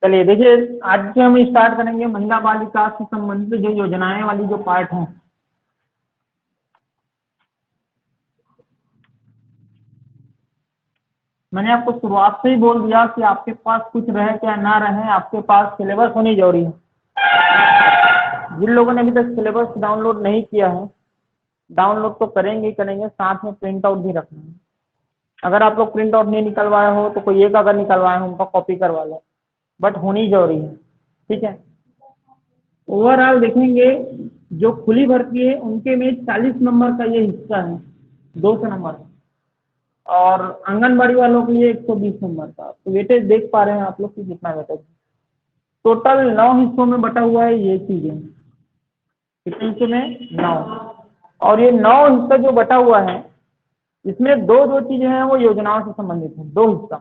चलिए देखिए, आज से हम स्टार्ट करेंगे महिला बाल विकास से संबंधित जो योजनाएं वाली जो पार्ट हैं। मैंने आपको शुरुआत से ही बोल दिया कि आपके पास कुछ रहे क्या ना रहे, आपके पास सिलेबस होनी जरूरी है। जिन लोगों ने अभी तक सिलेबस डाउनलोड नहीं किया है, डाउनलोड तो करेंगे ही करेंगे, साथ में प्रिंट आउट भी रखना है। अगर आप लोग प्रिंट आउट नहीं निकलवाए हो तो कोई एक अगर निकलवाए हो उनका कॉपी करवा लो, बट होनी जरूरी है, ठीक है। ओवरऑल देखेंगे जो खुली भर्ती है उनके में 40 नंबर का ये हिस्सा है, 200 नंबर है, और आंगनबाड़ी वालों के लिए 120 नंबर का। तो वेटेज देख पा रहे हैं आप लोग की कितना वेटेज है। टोटल 9 हिस्सों में बटा हुआ है ये चीजें। कितने हिस्से में? 9। और ये 9 हिस्सा जो बटा हुआ है इसमें दो चीजें हैं वो योजनाओं से संबंधित है। 2 हिस्सा,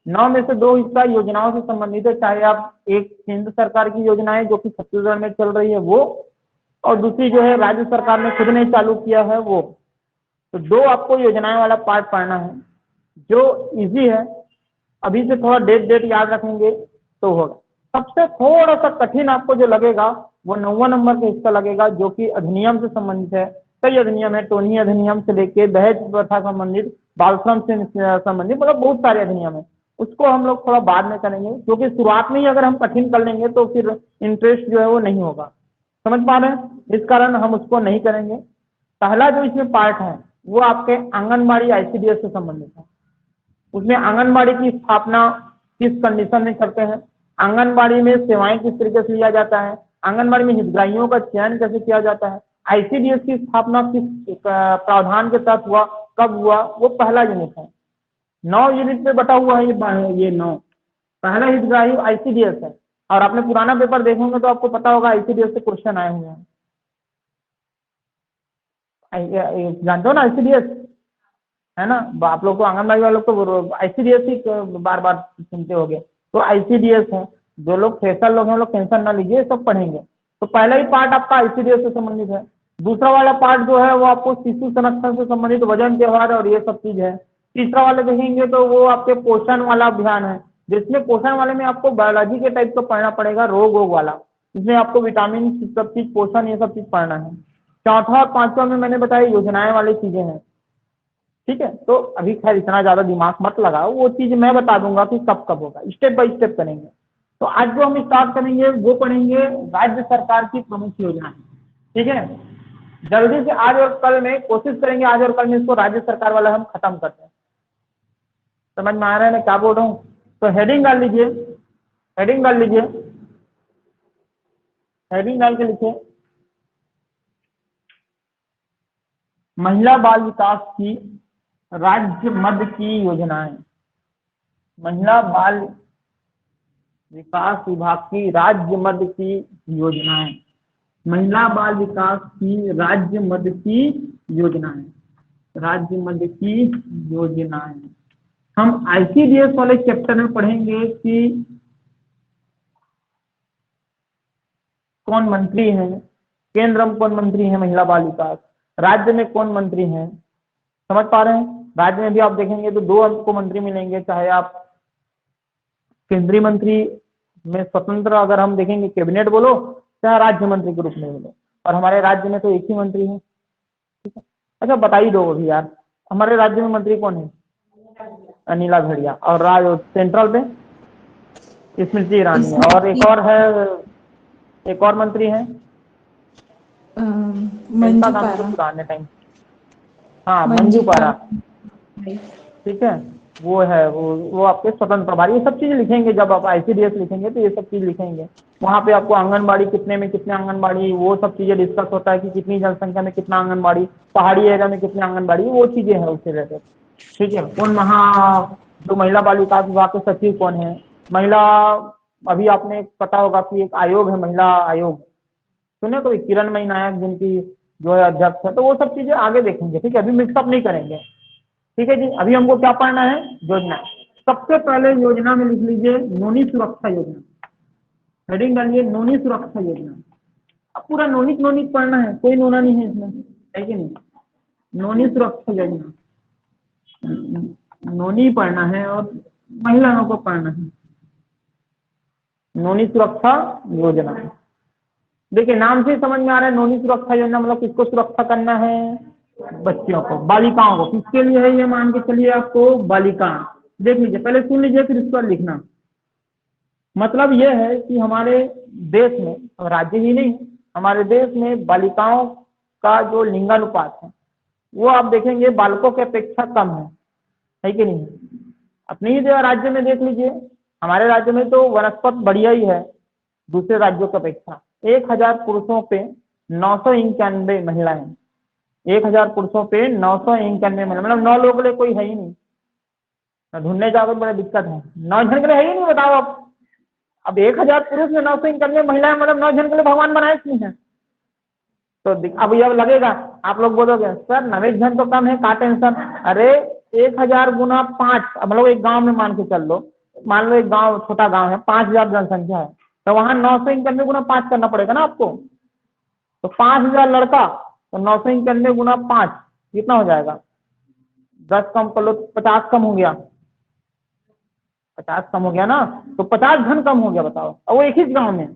9 में से 2 हिस्सा योजनाओं से संबंधित है, चाहे आप एक केंद्र सरकार की योजना है जो कि छत्तीसगढ़ में चल रही है वो, और दूसरी जो है राज्य सरकार ने खुद ने चालू किया है वो। तो 2 आपको योजनाएं वाला पार्ट पढ़ना है जो इजी है। अभी से थोड़ा डेट याद रखेंगे तो होगा। सबसे थोड़ा सा कठिन आपको जो लगेगा वो 9वां नंबर का हिस्सा लगेगा, जो कि अधिनियम से संबंधित है। कई अधिनियम है, टोनी अधिनियम से लेके दहेज प्रथा संबंधित, बाल श्रम से संबंधित, मतलब बहुत सारे अधिनियम है। उसको हम लोग थोड़ा बाद में करेंगे, क्योंकि शुरुआत में ही अगर हम कठिन कर लेंगे तो फिर इंटरेस्ट जो है वो नहीं होगा। समझ पा रहे हैं? इस कारण हम उसको नहीं करेंगे। पहला जो इसमें पार्ट है वो आपके आंगनबाड़ी आईसीडीएस से संबंधित है। उसमें आंगनबाड़ी की स्थापना किस कंडीशन में करते हैं, आंगनबाड़ी में सेवाएं किस तरीके से लिया जाता है, आंगनबाड़ी में हितग्राहियों का चयन कैसे किया जाता है, आईसीडीएस की स्थापना किस प्रावधान के तहत हुआ, कब हुआ, वो पहला यूनिट है। 9 यूनिट में बटा हुआ है ये 9। पहला हितग्राही आईसीडीएस है, और आपने पुराना पेपर देखेंगे तो आपको पता होगा आईसीडीएस से क्वेश्चन आए हुए हैं। जानते हो ना आईसीडीएस, है ना? आप लोग को आंगनबाड़ी वालों को आईसीडीएस ही बार बार सुनते होंगे। तो आईसीडीएस है, जो लोग फ्रेशर लोग हैं लोग टेंशन ना लीजिए, सब पढ़ेंगे। तो पहला ही पार्ट आपका आईसीडीएस से संबंधित है। दूसरा वाला पार्ट जो है वो आपको शिशु संरक्षण से संबंधित वजन त्योहार और ये सब चीज है। तीसरा वाला देखेंगे तो वो आपके पोषण वाला अभियान है, जिसमें पोषण वाले में आपको बायोलॉजी के टाइप का पढ़ना पड़ेगा, रोग वोग वाला। इसमें आपको विटामिन सब चीज, पोषण, ये सब चीज पढ़ना है। चौथा और पांचवा में मैंने बताया योजनाएं वाली चीजें हैं, ठीक है। तो अभी खैर इतना ज्यादा दिमाग मत लगाओ, वो चीज मैं बता दूंगा कि कब कब होगा, स्टेप बाय स्टेप करेंगे। तो आज जो हम स्टार्ट करेंगे वो पढ़ेंगे राज्य सरकार की प्रमुख योजना, ठीक है। जल्दी से आज और कल में कोशिश करेंगे, आज और कल में इसको राज्य सरकार वाला हम खत्म करते हैं। समझ में आ रहा है मैं क्या बोल रहा हूँ? तो हेडिंग डाल लीजिए, हेडिंग डाल लीजिए, हेडिंग डाल के लिखिए महिला बाल विकास की राज्य मद की योजनाएं। महिला बाल विकास विभाग की राज्य मद की योजनाएं, महिला बाल विकास की राज्य मद की योजनाएं, राज्य मद की योजनाएं। हम आईसीडीएस वाले चैप्टर में पढ़ेंगे कि कौन मंत्री है, केंद्र में कौन मंत्री है महिला बाल विकास, राज्य में कौन मंत्री हैं। समझ पा रहे हैं? राज्य में भी आप देखेंगे तो 2 आपको मंत्री मिलेंगे, चाहे आप केंद्रीय मंत्री में स्वतंत्र अगर हम देखेंगे कैबिनेट बोलो, चाहे राज्य मंत्री के रूप में बोलो। और हमारे राज्य में तो एक ही मंत्री है, ठीक है। अच्छा बता ही दो अभी यार, हमारे राज्य में मंत्री कौन है? अनिला भेड़िया। और सेंट्रल पे स्मृति ईरानी है, और एक और है, एक और मंत्री है इनका मंजू नाम मुझे पारा। पुराने टाइम, हाँ मंजू पारा, ठीक है। वो है वो आपके स्वतंत्र प्रभारी। ये सब चीजें लिखेंगे जब आप आईसीडीएस लिखेंगे तो ये सब चीज लिखेंगे। वहाँ पे आपको आंगनबाड़ी कितने में कितने आंगनबाड़ी, वो सब चीजें डिस्कस होता है कि कितनी जनसंख्या में कितना आंगनबाड़ी, पहाड़ी एरिया में कितनी आंगनबाड़ी, वो चीजें हैं उससे रिलेटेड, ठीक है। कौन जो महिला बाल विकास विभाग के सचिव कौन है, महिला, अभी आपने पता होगा कि एक आयोग है महिला आयोग, सुने कोई, किरणमयी नायक जिनकी जो है अध्यक्ष है। तो वो सब चीजें आगे देखेंगे, ठीक है, अभी मिक्सअप नहीं करेंगे, ठीक है जी। अभी हमको क्या पढ़ना है? योजना। सबसे पहले योजना में लिख लीजिए नोनी सुरक्षा योजना, हेडिंग डालिए नोनी सुरक्षा योजना। अब पूरा नोनिक नोनिक पढ़ना है, कोई नोना नहीं है इसमें, है कि नहीं? नोनी सुरक्षा योजना, नोनी पढ़ना है और महिलाओं को पढ़ना है। नोनी सुरक्षा योजना। देखिए नाम से ही समझ में आ रहा है, नोनी सुरक्षा योजना मतलब किसको सुरक्षा करना है? बच्चियों को, बालिकाओं को। किसके लिए है ये मान के चलिए आपको, बालिका। देख लीजिए, पहले सुन लीजिए फिर इस पर लिखना। मतलब ये है कि हमारे देश में, राज्य ही नहीं, हमारे देश में बालिकाओं का जो लिंगानुपात है वो आप देखेंगे बालकों की अपेक्षा कम है कि नहीं? अपने ही राज्य में देख लीजिए, हमारे राज्य में तो वनस्पत बढ़िया ही है दूसरे राज्यों की अपेक्षा। 1000 पुरुषों पे 991 महिलाएं, 1000 पुरुषों पे 991 महिला, मतलब 9 लोगों के लिए कोई है ही नहीं। ढूंढने जाओगे तो बड़ा दिक्कत है, 9 जन के लिए है ही नहीं, बताओ आप। अब 1000 पुरुष में 991 महिलाएं, मतलब 9 जन के लिए भगवान बनाए इसमें है। तो अब ये लगेगा, आप लोग बोलोगे सर 9 जन तो कम है, का टेंशन। अरे 1000 गुना 5, मतलब एक गांव में मान के चल लो, मान लो एक गांव, छोटा गांव है, 5000 जनसंख्या है, तो वहां 991 गुना 5 करना पड़ेगा ना आपको। तो 5000 लड़का, तो 991 गुना 5 कितना हो जाएगा? 10 कम कर लो, 50 कम हो गया, 50 कम हो गया ना, तो 50 घन कम हो गया, बताओ। और वो एक ही गांव में,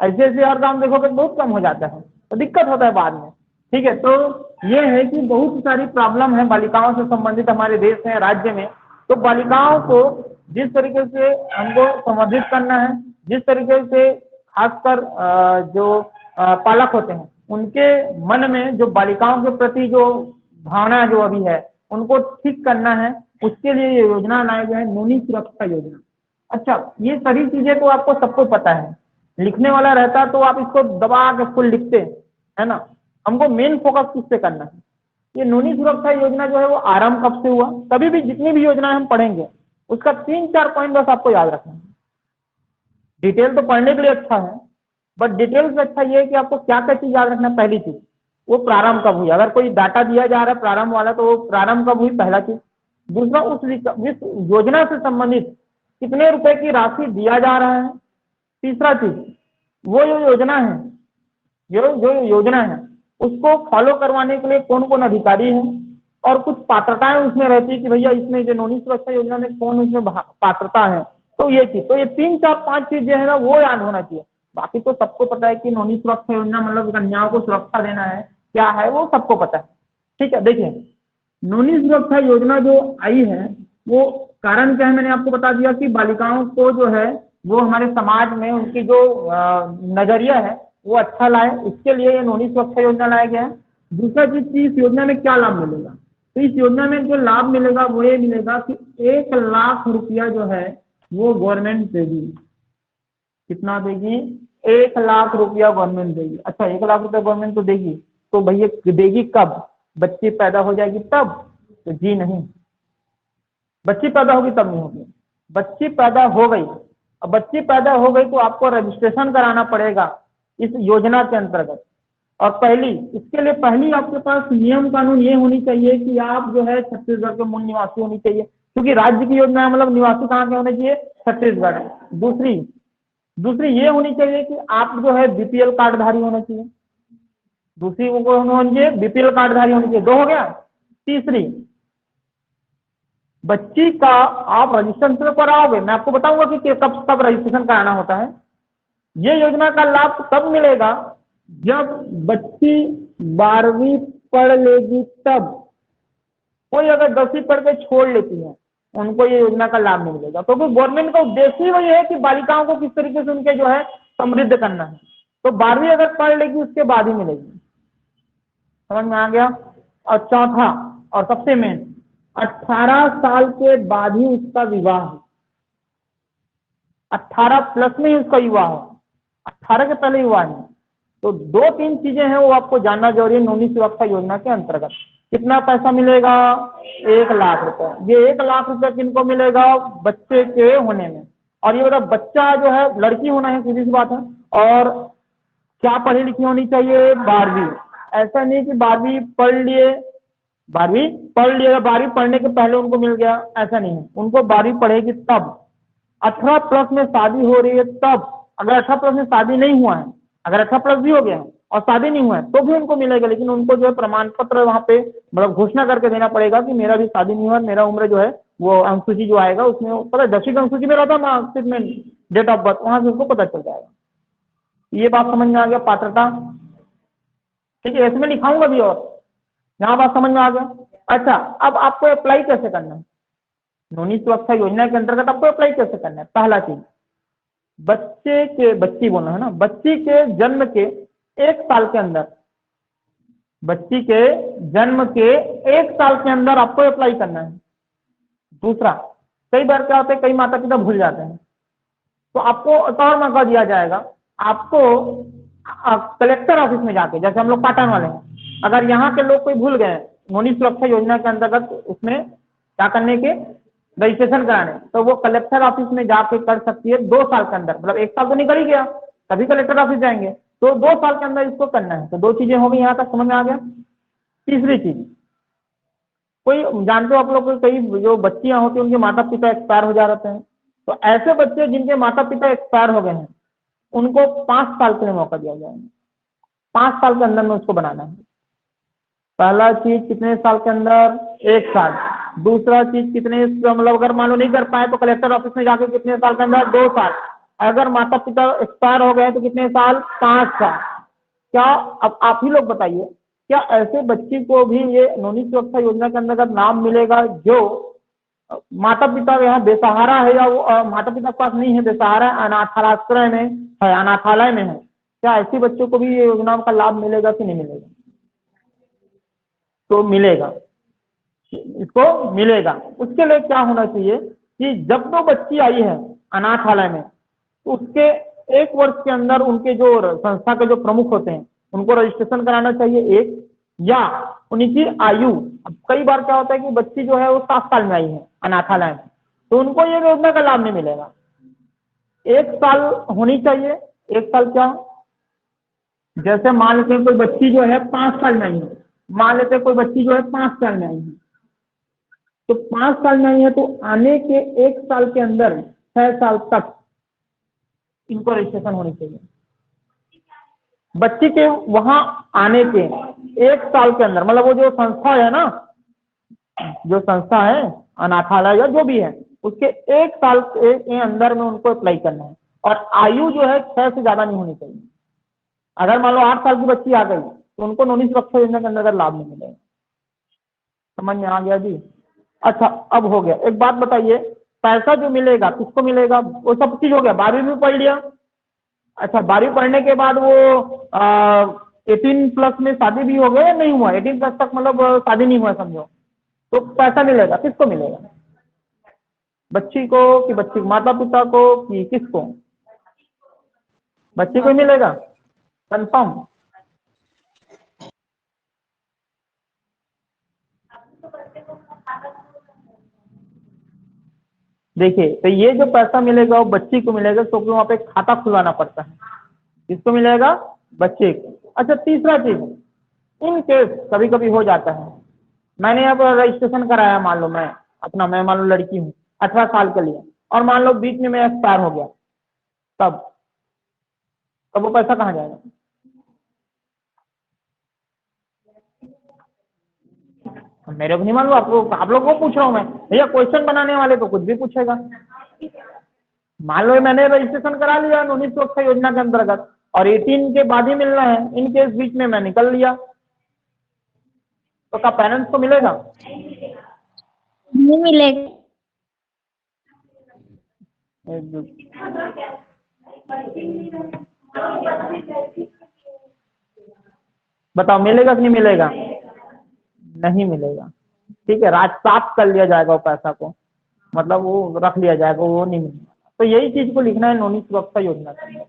ऐसे ऐसे हर गांव देखोगे बहुत कम हो जाता है, तो दिक्कत होता है बाद में। ठीक है, तो ये है कि बहुत सारी प्रॉब्लम है बालिकाओं से संबंधित हमारे देश में, राज्य में। तो बालिकाओं को जिस तरीके से हमको संवर्धित करना है, जिस तरीके से खासकर जो पालक होते हैं उनके मन में जो बालिकाओं के प्रति जो भावना जो अभी है उनको ठीक करना है, उसके लिए ये योजना लाया गया है, नोनी सुरक्षा योजना। अच्छा, ये सारी चीजें तो आपको सबको पता है, लिखने वाला रहता तो आप इसको दबा के फुल लिखते, है ना। हमको मेन फोकस किस पे करना है? ये नोनी सुरक्षा योजना जो है वो आरंभ कब से हुआ, कभी भी जितनी भी योजना हम पढ़ेंगे उसका 3-4 पॉइंट बस आपको याद रखना है। डिटेल तो पढ़ने के लिए अच्छा है, बट डिटेल से अच्छा ये है कि आपको क्या क्या चीज याद रखना है। पहली चीज, वो प्रारंभ कब हुई, अगर कोई डाटा दिया जा रहा है प्रारंभ वाला, तो वो प्रारंभ कब हुई, पहला चीज। दूसरा, उस योजना से संबंधित कितने रुपए की राशि दिया जा रहा है। तीसरा चीज, वो जो योजना है, जो योजना है उसको फॉलो करवाने के लिए कौन कौन अधिकारी है, और कुछ पात्रताएं उसमें रहती है कि भैया इसमें जो नोनी सुरक्षा योजना में कौन उसमें पात्रता है। तो ये चीज, तो ये 3-4-5 चीज जो है ना वो याद होना चाहिए। बाकी तो सबको पता है कि नोनी सुरक्षा योजना मतलब कन्याओं को सुरक्षा देना है, क्या है वो सबको पता है। ठीक है, देखिए नोनी सुरक्षा योजना जो आई है वो कारण क्या है, मैंने आपको बता दिया कि बालिकाओं को जो है वो हमारे समाज में उनकी जो नजरिया है वो अच्छा लाए, इसके लिए ये नोनी सुरक्षा योजना लाया गया है। दूसरा चीज कि इस योजना में क्या लाभ मिलेगा, तो इस योजना में जो लाभ मिलेगा वो ये मिलेगा कि 1 लाख रुपया जो है वो गवर्नमेंट देगी। कितना देगी? 1 लाख रुपया गवर्नमेंट देगी। अच्छा, 1 लाख रुपया गवर्नमेंट तो देगी, तो भैया देगी कब? बच्ची पैदा हो जाएगी तब? तो जी नहीं, बच्ची पैदा होगी तब नहीं होगी, बच्ची पैदा हो गई। अब बच्ची पैदा हो गई तो आपको रजिस्ट्रेशन कराना पड़ेगा इस योजना के अंतर्गत। और इसके लिए पहली आपके पास नियम कानून ये होनी चाहिए कि आप जो है छत्तीसगढ़ के मूल निवासी होनी चाहिए, क्योंकि राज्य की योजना है, मतलब निवासी कहाँ के होने चाहिए? छत्तीसगढ़। दूसरी ये होनी चाहिए कि आप जो है बीपीएल कार्डधारी होना चाहिए, दूसरी वो होनी चाहिए बीपीएल कार्डधारी होनी चाहिए। 2 हो गया। तीसरी, बच्ची का आप रजिस्ट्रेशन कराओगे, मैं आपको बताऊंगा कि कब रजिस्ट्रेशन कराना होता है। ये योजना का लाभ तब मिलेगा जब बच्ची 12वीं पढ़ लेगी तब। कोई अगर 10वीं पढ़ के छोड़ लेती है उनको ये योजना का लाभ नहीं मिलेगा, क्योंकि गवर्नमेंट का उद्देश्य ही वही है कि बालिकाओं को किस तरीके से उनके जो है समृद्ध करना है। तो 12वीं अगर पढ़ लेगी उसके बाद ही मिलेगी। समझ में आ गया? और चौथा और सबसे मेन, 18 साल के बाद ही उसका विवाह, 18 प्लस में ही उसका विवाह हो, 18 के पहले विवाह नहीं। तो 2-3 चीजें हैं वो आपको जानना जरूरी है नोनी सुरक्षा योजना के अंतर्गत। कितना पैसा मिलेगा? 1 लाख रुपए। ये 1 लाख रुपए किनको मिलेगा? बच्चे के होने में। और ये मतलब बच्चा जो है लड़की होना है, सीधी सी बात है। और क्या पढ़ी लिखी होनी चाहिए? 12वीं। ऐसा नहीं कि 12वीं पढ़ लिए, 12वीं पढ़ने के पहले उनको मिल गया, ऐसा नहीं है। उनको 12वीं पढ़ेगी तब, 18 प्लस में शादी हो रही है तब। अगर 18 प्लस में शादी नहीं हुआ है, अगर 18 प्लस भी हो गया है और शादी नहीं हुआ है तो भी उनको मिलेगा, लेकिन उनको जो है प्रमाण पत्र वहाँ पे मतलब घोषणा करके देना पड़ेगा कि मेरा भी शादी नहीं हुआ, मेरा उम्र जो है वो अनुसूची जो आएगा उसमें, पता है 10वीं की अनुसूची में रहता मार्कशीट में डेट ऑफ बर्थ, वहां से उसको पता चल जाएगा। ये बात समझ में आ गया पात्रता, ठीक है, इसमें लिखाऊंगा भी और यहाँ बात समझ में आ गया। अच्छा, अब आपको अप्लाई कैसे करना है नोनी सुरक्षा योजना के अंतर्गत, आपको अप्लाई कैसे करना है? पहला चीज, बच्चे के, बच्ची बोलना है ना, बच्ची के जन्म के 1 साल के अंदर, बच्ची के जन्म के 1 साल के अंदर आपको अप्लाई करना है। दूसरा, कई बार क्या होता है, कई माता पिता भूल जाते हैं, तो आपको एक और मौका दिया जाएगा, आपको कलेक्टर ऑफिस में जाके, जैसे हम लोग पाटन वाले हैं, अगर यहाँ के लोग कोई भूल गए नोनी सुरक्षा योजना के अंतर्गत उसमें क्या करने के, रजिस्ट्रेशन कराने, तो वो कलेक्टर ऑफिस में जाके कर सकती है 2 साल के अंदर, मतलब 1 साल तो निकल ही गया, तभी कलेक्टर ऑफिस जाएंगे, तो 2 साल के अंदर इसको करना है। तो 2 चीजें हो गई, यहाँ तक समझ में आ गया। तीसरी चीज, कोई जानते हो आप लोग, कई जो बच्चियां होती हैं उनके माता पिता एक्सपायर हो जा रहे हैं, तो ऐसे बच्चे जिनके माता पिता एक्सपायर हो गए हैं उनको 5 साल के लिए मौका दिया जाएगा। 5 साल के अंदर में उसको बनाना है। पहला चीज कितने साल के अंदर, 1 साल। दूसरा चीज कितने, मतलब अगर मान लो नहीं कर पाए तो कलेक्टर ऑफिस में जाके कितने साल के अंदर, 2 साल। अगर माता पिता एक्सपायर हो गए तो कितने साल, 5 साल। क्या, अब आप ही लोग बताइए, क्या ऐसे बच्ची को भी ये नोनी सुरक्षा योजना के अंतर्गत नाम मिलेगा जो माता पिता यहाँ बेसहारा है, या वो माता पिता के पास नहीं है, बेसहारा है, अनाथालय में है, अनाथालय में है, क्या ऐसे बच्चों को भी ये योजनाओं का लाभ मिलेगा कि नहीं मिलेगा? तो मिलेगा, इसको मिलेगा। उसके लिए क्या होना चाहिए कि जब तो बच्ची आई है अनाथालय में, तो उसके 1 वर्ष के अंदर उनके जो संस्था के जो प्रमुख होते हैं उनको रजिस्ट्रेशन कराना चाहिए, एक, या उनकी आयु, अब कई बार क्या होता है कि बच्ची जो है वो 7 साल में आई है अनाथालय में, तो उनको ये योजना का लाभ नहीं मिलेगा। 1 साल होनी चाहिए। 1 साल क्या, जैसे मान लेते हैं कोई बच्ची जो है 5 साल में आई है, मान लेते हैं कोई बच्ची जो है 5 साल में आई है, तो 5 साल में आई है तो आने के 1 साल के अंदर 6 साल तक इनको रजिस्ट्रेशन होनी चाहिए। बच्ची के वहां आने के 1 साल के अंदर, मतलब वो जो संस्था है ना, जो संस्था है अनाथालय या जो भी है, उसके 1 साल के अंदर में उनको अप्लाई करना है, और आयु जो है 6 से ज्यादा नहीं होनी चाहिए। अगर मान लो 8 साल की बच्ची आ गई तो उनको नोनी सुरक्षा योजना के अंदर लाभ नहीं मिलेगा। समझ में आ गया जी? अच्छा, अब हो गया। एक बात बताइए, पैसा जो मिलेगा किसको मिलेगा? वो सब चीज हो गया, 12वीं भी पढ़ लिया। अच्छा, 12वीं पढ़ने के बाद वो 18+ में शादी भी हो गया या नहीं हुआ, 18+ तक मतलब शादी नहीं हुआ समझो, तो पैसा मिलेगा, किसको मिलेगा? बच्ची को कि बच्ची माता पिता को कि किसको? बच्ची को ही मिलेगा, कंफर्म? देखिए, तो ये जो पैसा मिलेगा वो बच्ची को मिलेगा, क्योंकि वहां पे खाता खुलवाना पड़ता है। किसको मिलेगा? बच्चे को। अच्छा, तीसरा चीज, इन केस कभी कभी हो जाता है, मैंने अब रजिस्ट्रेशन कराया, मान लो मैं मान लो लड़की हूँ 18 साल के लिए, और मान लो बीच में मैं एक्सपायर हो गया, तब तब वो पैसा कहाँ जाएगा? मेरे को नहीं मालूम, आपको, आप लोग को पूछ रहा हूँ मैं भैया, क्वेश्चन बनाने वाले तो कुछ भी पूछेगा। मान लो मैंने रजिस्ट्रेशन करा लिया नोनी सुरक्षा योजना के अंतर्गत, और 18 के बाद ही मिलना है, इन केस बीच में मैं निकल लिया, तो क्या पेरेंट्स को मिलेगा? नहीं मिलेगा। बताओ, मिलेगा कि नहीं मिलेगा? नहीं मिलेगा। ठीक है, राज साफ कर लिया जाएगा वो पैसा को, मतलब वो रख लिया जाएगा, वो नहीं मिलेगा। तो यही चीज को लिखना है नोनी सुरक्षा योजना के अंदर।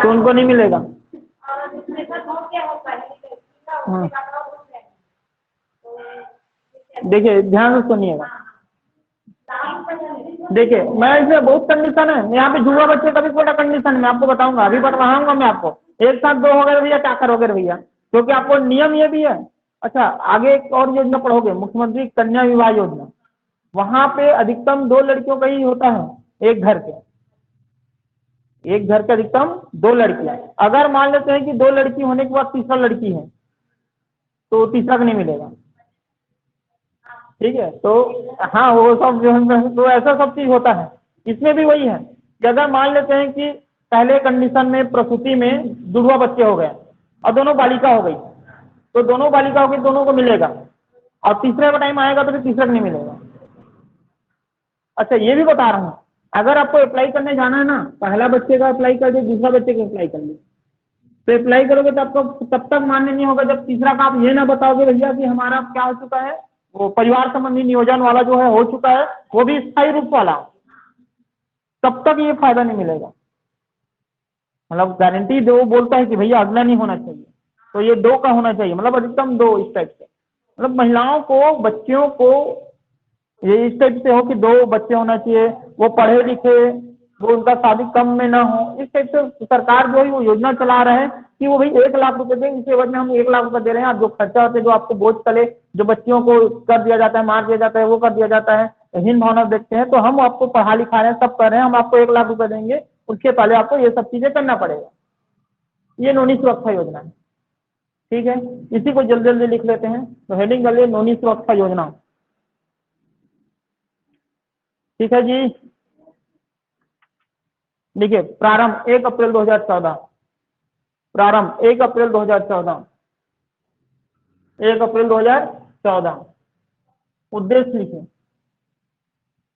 तो उनको नहीं मिलेगा। देखिए, ध्यान से सुनिएगा। देखिए, मैं इसमें बहुत कंडीशन है, यहाँ पे जुड़वा बच्चे का भी थोड़ा कंडीशन मैं आपको बताऊंगा, अभी बताऊंगा मैं आपको। एक साथ दो हो गए भैया, क्या करोगे भैया, क्योंकि आपको नियम ये भी है। अच्छा, आगे एक और योजना पढ़ोगे, मुख्यमंत्री कन्या विवाह योजना, वहां पे अधिकतम 2 लड़कियों का ही होता है एक घर के, एक घर के अधिकतम 2 लड़कियां। अगर मान लेते हैं कि 2 लड़की होने के बाद तीसरा लड़की है तो तीसरा का नहीं मिलेगा। ठीक है, तो हाँ वो सब जो है तो ऐसा सब चीज होता है। इसमें भी वही है कि अगर मान लेते हैं कि पहले कंडीशन में प्रसूति में जुड़वा बच्चे हो गए और दोनों बालिका हो गई, तो दोनों बालिका हो गई, दोनों को मिलेगा, और तीसरे का टाइम आएगा तो फिर तीसरा को नहीं मिलेगा। अच्छा ये भी बता रहा हूँ, अगर आपको अप्लाई करने जाना है ना, पहला बच्चे का अप्लाई कर दिए, दूसरा बच्चे का अप्लाई कर लिया, तो अप्लाई करोगे तो आपको तब तक मान्य नहीं होगा जब तीसरा का आप ये ना बताओगे भैया कि हमारा क्या हो चुका है, वो परिवार संबंधी नियोजन वाला जो है हो चुका है, वो भी स्थायी रूप वाला, तब तक ये फायदा नहीं मिलेगा। मतलब गारंटी दो बोलता है कि भैया अगला नहीं होना चाहिए, तो ये 2 का होना चाहिए, मतलब अधिकतम 2 इस टाइप से। मतलब महिलाओं को, बच्चियों को ये इस टाइप से हो कि 2 बच्चे होना चाहिए, वो पढ़े लिखे, वो उनका शादी कम में ना हो, इस टाइप से सरकार जो है वो योजना चला रहे हैं कि वो भाई 1 लाख रुपए दें, इस एवज में हम 1 लाख रुपए दे रहे हैं, आप जो खर्चा होते हैं, जो आपको बोझ तले जो बच्चियों को कर दिया जाता है, मार दिया जाता है, वो कर दिया जाता है, हीन भावना देखते हैं, तो हम आपको पढ़ा लिखा रहे हैं, सब कर रहे हैं, हम आपको 1 लाख रुपए देंगे, उसके पहले आपको ये सब चीजें करना पड़ेगा। ये नोनी सुरक्षा योजना है। ठीक है, इसी को जल्दी जल्दी लिख लेते हैं, तो हेडिंग कर लिए नोनी सुरक्षा योजना। ठीक है जी, देखिए प्रारंभ 1 अप्रैल 2014, प्रारंभ 1 अप्रैल 2014, 1 अप्रैल 2014। उद्देश्य लिखे,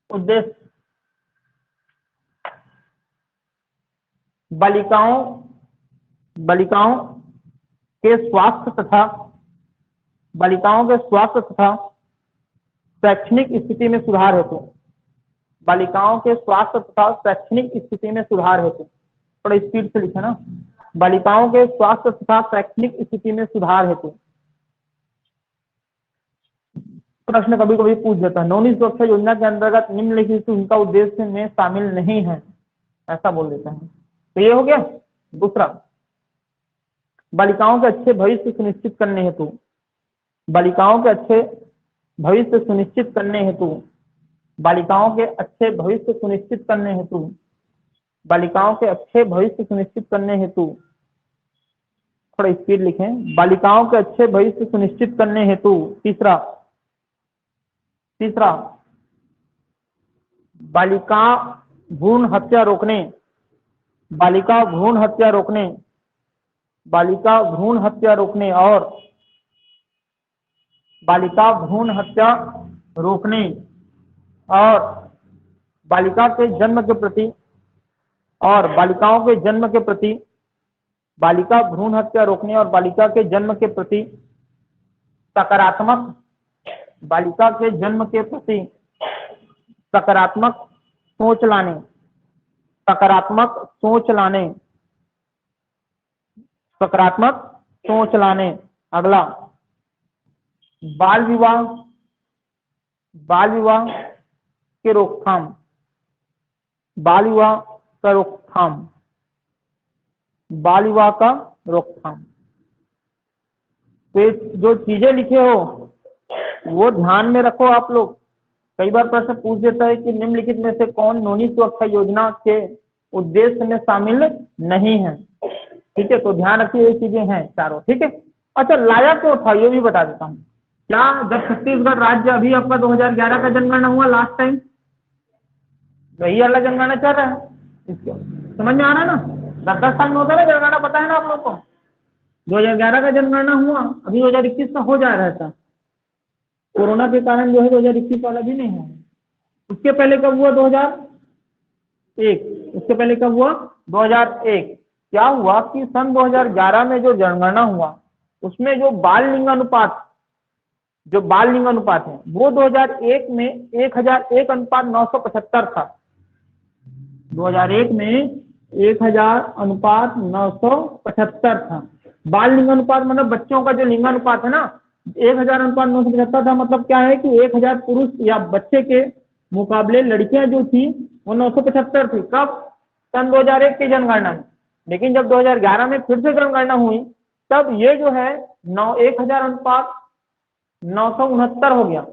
उद्देश्य बालिकाओं के स्वास्थ्य तथा शैक्षणिक स्थिति में सुधार हेतु, बालिकाओं के स्वास्थ्य तथा शैक्षणिक स्थिति में सुधार हेतु, थोड़ा स्पीड से लिखे ना, बालिकाओं के स्वास्थ्य तथा शैक्षणिक स्थिति में सुधार हेतु। प्रश्न कभी कभी पूछ देता है, नौनी सुरक्षा योजना के अंतर्गत निम्नलिखित उनका उद्देश्य में शामिल नहीं है, ऐसा बोल देता है। तो ये हो गया। दूसरा, बालिकाओं के अच्छे भविष्य सुनिश्चित करने हेतु, बालिकाओं के अच्छे भविष्य सुनिश्चित करने हेतु, बालिकाओं के अच्छे भविष्य सुनिश्चित करने हेतु, बालिकाओं के अच्छे भविष्य सुनिश्चित करने हेतु, थोड़ा स्पीड लिखें, बालिकाओं के अच्छे भविष्य सुनिश्चित करने हेतु। तीसरा, बालिका भ्रूण हत्या रोकने, बालिका भ्रूण हत्या रोकने, बालिका भ्रूण हत्या रोकने और बालिका भ्रूण हत्या रोकने और बालिका के जन्म के प्रति और बालिकाओं के जन्म के प्रति, बालिका भ्रूण हत्या रोकने और बालिका के जन्म के प्रति सकारात्मक, बालिका के जन्म के प्रति सकारात्मक सोच लाने, सकारात्मक सोच लाने, सकारात्मक सोच लाने। अगला, बाल विवाह, बाल विवाह के रोकथाम, बाल विवाह का रोकथाम, बाल विवाह का रोकथाम। तो जो चीजें लिखे हो वो ध्यान में रखो आप लोग। कई बार प्रश्न पूछ देता है कि निम्नलिखित में से कौन नौनी सुरक्षा योजना के उद्देश्य में शामिल नहीं है। ठीक है, तो ध्यान रखिए ये चीजें हैं चारों। ठीक है, अच्छा लाया क्यों था ये भी बता देता हूँ। क्या जब छत्तीसगढ़ राज्य अभी आपका 2011 का जनगणना हुआ लास्ट टाइम, वही वाला जनगणना चल रहा है, इसको समझ में आ रहा है ना। 10 साल में होता है ना जनगणना, पता है ना आप लोग को। 2011 का जनगणना हुआ, अभी 2021 का हो जा रहा था, कोरोना के कारण जो है 2021 वाला भी नहीं है। उसके पहले कब हुआ? 2001। उसके पहले कब हुआ? 2001। क्या हुआ कि सन 2011 में जो जनगणना हुआ उसमें जो बाल लिंग अनुपात है वो 2001 में 1001:975 था। 2001 में 1000:975 था। बाल लिंगानुपात मतलब बच्चों का जो लिंगानुपात है ना, 1000:975 था। मतलब क्या है कि 1000 पुरुष या बच्चे के मुकाबले लड़कियां जो थी वो 975 थी। कब? सन 2001 की जनगणना में। लेकिन जब 2011 में फिर से जनगणना हुई तब ये जो है 1000:969 हो गया।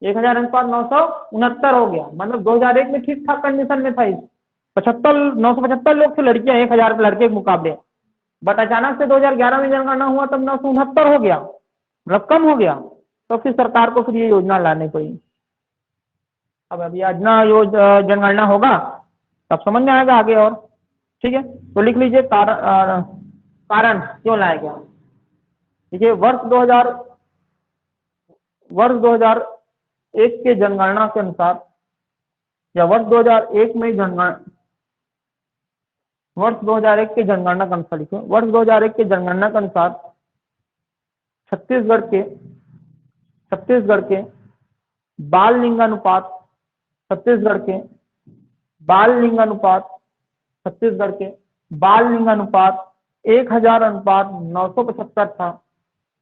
1000:969 हो गया। मतलब 2001 में ठीक ठाक कंडीशन में था। 975 लोग थे लड़कियां 1000 लड़के के मुकाबले, बट अचानक से 2011 में जनगणना हुआ तब 969 हो गया, मतलब कम हो गया। तो फिर सरकार को फिर ये योजना लानी पड़ी। अब योजना जनगणना होगा तब समझ में आएगा आगे और। ठीक है, तो लिख लीजिए कारण क्यों लाया गया। देखिए वर्ष 2001 के जनगणना के अनुसार, या वर्ष 2001 में वर्ष 2001 के जनगणना के अनुसार लिखिए, वर्ष 2001 के जनगणना के अनुसार छत्तीसगढ़ के बाल लिंगानुपात छत्तीसगढ़ के बाल लिंगानुपात 1000:975 था।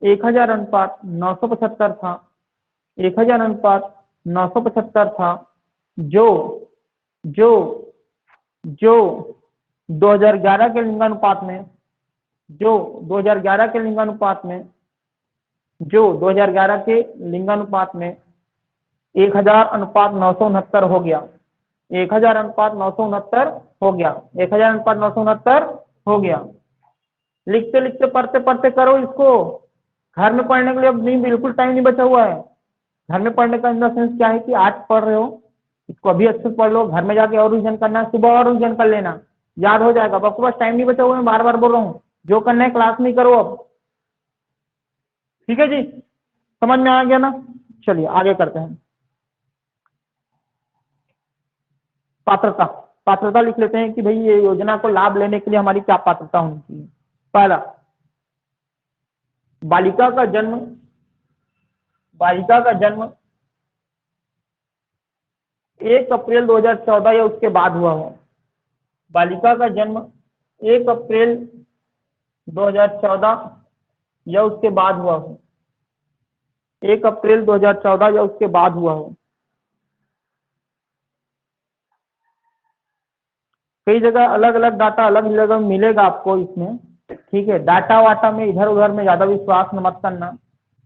1000:975 था। 1000:975 था, जो 2011 के लिंगानुपात में 1000:969 हो गया। 1000:969 हो गया। लिखते लिखते पढ़ते पढ़ते करो इसको। घर में पढ़ने के लिए अब नहीं, बिल्कुल टाइम नहीं बचा हुआ है। घर में पढ़ने का इन द सेंस क्या है कि आज पढ़ रहे हो इसको अभी अच्छे से पढ़ लो, घर में जाके और रिविजन करना है, सुबह और रिविजन कर लेना, याद हो जाएगा। अब आपके पास टाइम नहीं बचा हुआ, मैं बार बार बोल रहा हूँ, जो करना है क्लास में करो अब। ठीक है जी, समझ में आ गया ना। चलिए आगे करते हैं। पात्रता लिख लेते हैं कि भाई ये योजना को लाभ लेने के लिए हमारी क्या पात्रता होनी चाहिए। पहला, बालिका का जन्म 1 अप्रैल 2014 या उसके बाद हुआ हो। बालिका का जन्म 1 अप्रैल 2014 या उसके बाद हुआ हो। 1 अप्रैल 2014 या उसके बाद हुआ हो। कई जगह अलग अलग डाटा अलग जगह मिलेगा आपको इसमें। ठीक है, डाटा वाटा में इधर उधर में ज्यादा विश्वास मत करना।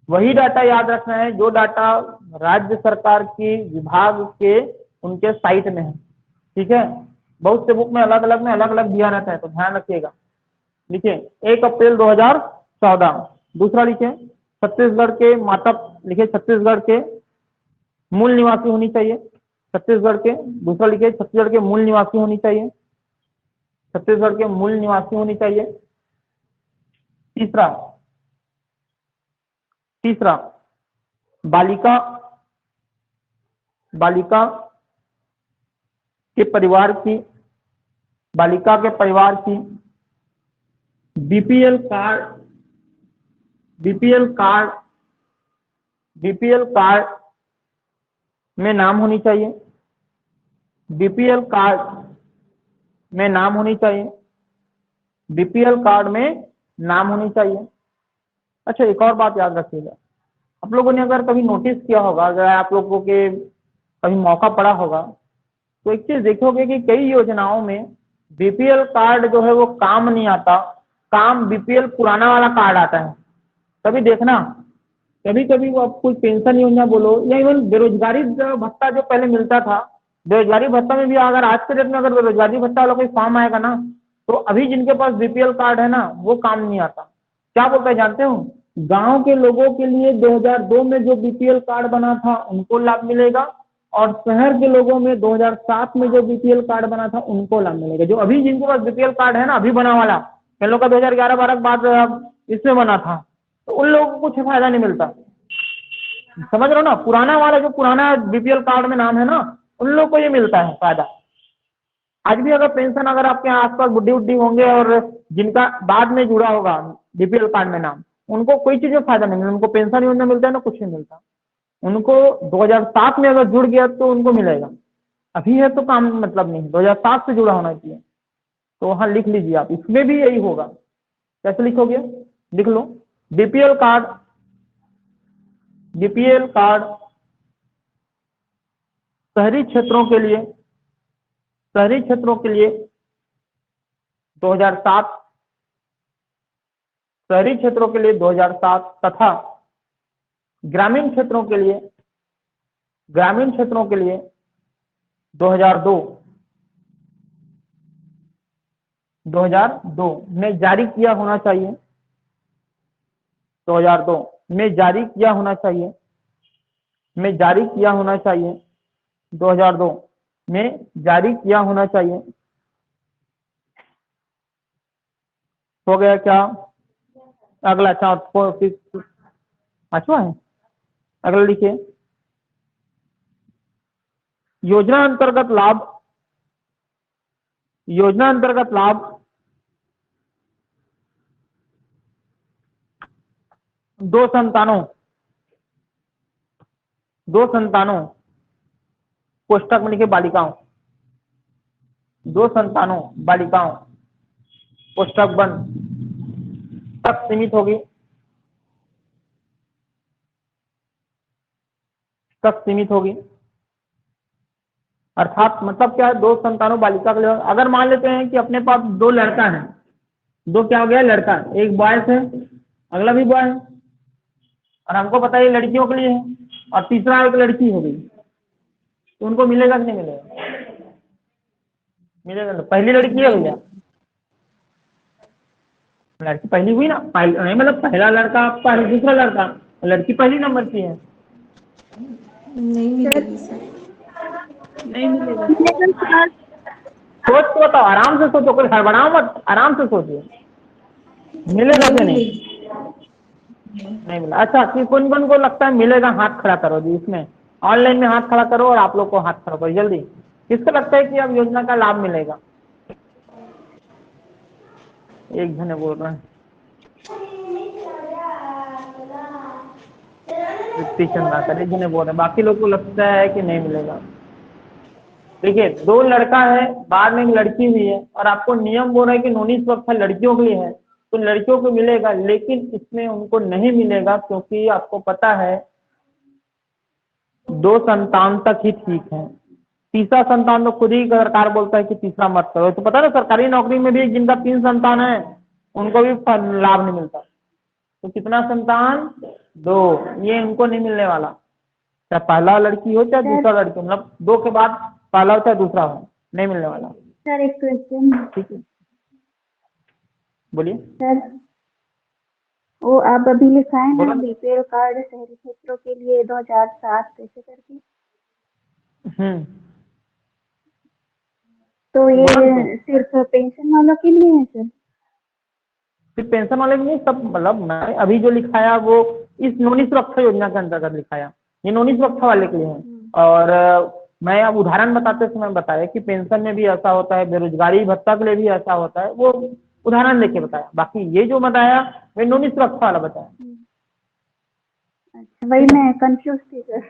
वही डाटा याद रखना है जो डाटा राज्य सरकार की विभाग के उनके साइट में है। ठीक है, बहुत से बुक में अलग अलग दिया रहता है, तो ध्यान रखिएगा। लिखिए 1 अप्रैल 2014। दूसरा लिखिए छत्तीसगढ़ के माता, लिखिए छत्तीसगढ़ के मूल निवासी होनी चाहिए। छत्तीसगढ़ के, दूसरा लिखिए छत्तीसगढ़ के मूल निवासी होनी चाहिए। छत्तीसगढ़ के मूल निवासी होनी चाहिए। तीसरा बालिका के परिवार की बीपीएल कार्ड में नाम होनी चाहिए। बीपीएल कार्ड में नाम होनी चाहिए। अच्छा, एक और बात याद रखिएगा, आप लोगों ने अगर कभी नोटिस किया होगा, अगर आप लोगों के कभी मौका पड़ा होगा, तो एक चीज देखोगे कि कई योजनाओं में बीपीएल कार्ड जो है वो काम नहीं आता, काम बीपीएल पुराना वाला कार्ड आता है। कभी देखना, कभी कभी वो आप कोई पेंशन योजना बोलो या इवन बेरोजगारी भत्ता जो पहले मिलता था, बेरोजगारी भत्ता में भी अगर आज के डेट में अगर बेरोजगारी भत्ता वाला कोई फॉर्म आएगा ना, तो अभी जिनके पास बीपीएल कार्ड है ना वो काम नहीं आता। क्या बोलते हैं जानते हो? गांव के लोगों के लिए 2002 में जो बीपीएल कार्ड बना था उनको लाभ मिलेगा, और शहर के लोगों में 2007 में जो बीपीएल कार्ड बना था उनको लाभ मिलेगा। जो अभी जिनके पास बीपीएल कार्ड है ना, अभी बना वाला, इन लोग का 2011-12 के बाद इसमें बना था, तो उन लोगों को कुछ फायदा नहीं मिलता। समझ रहे हो ना? पुराना वाला जो पुराना बीपीएल कार्ड में नाम है ना, उन लोगों को ये मिलता है फायदा। आज भी अगर पेंशन, अगर आपके आसपास बुढ़ी उड्ढी होंगे और जिनका बाद में जुड़ा होगा बीपीएल कार्ड में नाम, उनको कोई चीज में फायदा नहीं मिलता। उनको पेंशन योजना मिलता है ना, कुछ नहीं मिलता। उनको 2007 में अगर जुड़ गया तो उनको मिलेगा, अभी है तो काम मतलब नहीं, 2007 से जुड़ा होना चाहिए। तो वहां लिख लीजिए आप, इसमें भी यही होगा। कैसे लिखोगे? लिख लो, बीपीएल कार्ड शहरी क्षेत्रों के लिए 2007, शहरी क्षेत्रों के लिए 2007 तथा ग्रामीण क्षेत्रों के लिए ग्रामीण क्षेत्रों के लिए 2002 में जारी किया होना चाहिए, 2002 में जारी किया होना चाहिए, 2002 में जारी किया होना चाहिए। हो गया क्या? अगला अच्छा है, अगला लिखिए। योजना अंतर्गत लाभ दो संतानों कोष्टक में लिखे बालिकाओं, बालिकाओं कोष्टक बंद तक सीमित होगी, अर्थात मतलब क्या है, 2 संतानों बालिका के लिए। अगर मान लेते हैं कि अपने पास 2 लड़का है, 2 क्या हो गया, लड़का, एक बॉयज है, अगला भी बॉय है, और हमको पता है ये लड़कियों के लिए है, और तीसरा एक लड़की हो गई, तो उनको मिलेगा कि नहीं मिलेगा? मिलेगा। तो पहली लड़की है भैया, लड़की पहली हुई ना, नहीं मतलब पहला लड़का आपका है, दूसरा लड़का, लड़की पहली नंबर की है। नहीं मिलेगी सर। नहीं मिलेगा। सोच तो बताओ, आराम से सोचो, कोई हड़बड़ाओ मत, आराम से सोचिए, मिलेगा कि नहीं? नहीं मिला। अच्छा, कौन कौन को लगता है मिलेगा? हाथ खड़ा करो जी, इसमें ऑनलाइन में हाथ खड़ा करो, और आप लोग को हाथ खड़ा करो जल्दी। किसको लगता है कि अब योजना का लाभ मिलेगा? एक जने बोल रहे हैं, चंदा कर, एक जने बोल रहे हैं, बाकी लोग को लगता है कि नहीं मिलेगा। देखिए, 2 लड़का है, बाद में एक लड़की हुई है, और आपको नियम बोल रहा है कि 19 वर्ष लड़कियों के लिए है, तो लड़कियों को मिलेगा, लेकिन इसमें उनको नहीं मिलेगा, क्योंकि आपको पता है 2 संतान तक ही ठीक है। तीसरा संतान तो खुद ही सरकार बोलता है कि तीसरा मत करो। तो पता ना, सरकारी नौकरी में भी जिनका 3 संतान है उनको भी लाभ नहीं मिलता। तो कितना संतान? 2, ये उनको नहीं मिलने वाला, चाहे पहला लड़की हो चाहे दूसरा लड़की, मतलब 2 के बाद पहला हो चाहे दूसरा हो, नहीं मिलने वाला। सर एक क्वेश्चन। ठीक है, बोलिए। सर वो आप अभी लिखा है ना, बीपीएल कार्ड शहरी क्षेत्रों के लिए 2007 कैसे करके, तो ये सिर्फ पेंशन वालों के लिए है सर? सिर्फ पेंशन वाले भी नहीं, सब, मतलब मैं अभी जो लिखाया वो इस नोनी सुरक्षा योजना के अंतर्गत लिखाया, ये नोनी सुरक्षा वाले के लिए है। और मैं अब उदाहरण बताते समय बताया कि पेंशन में भी ऐसा होता है, बेरोजगारी भत्ता के लिए भी ऐसा होता है, वो उदाहरण लेके बताया। बाकी ये जो बताया वे नोनी सुरक्षा वाला बताया। अच्छा, वही मैं कंफ्यूज थी सर।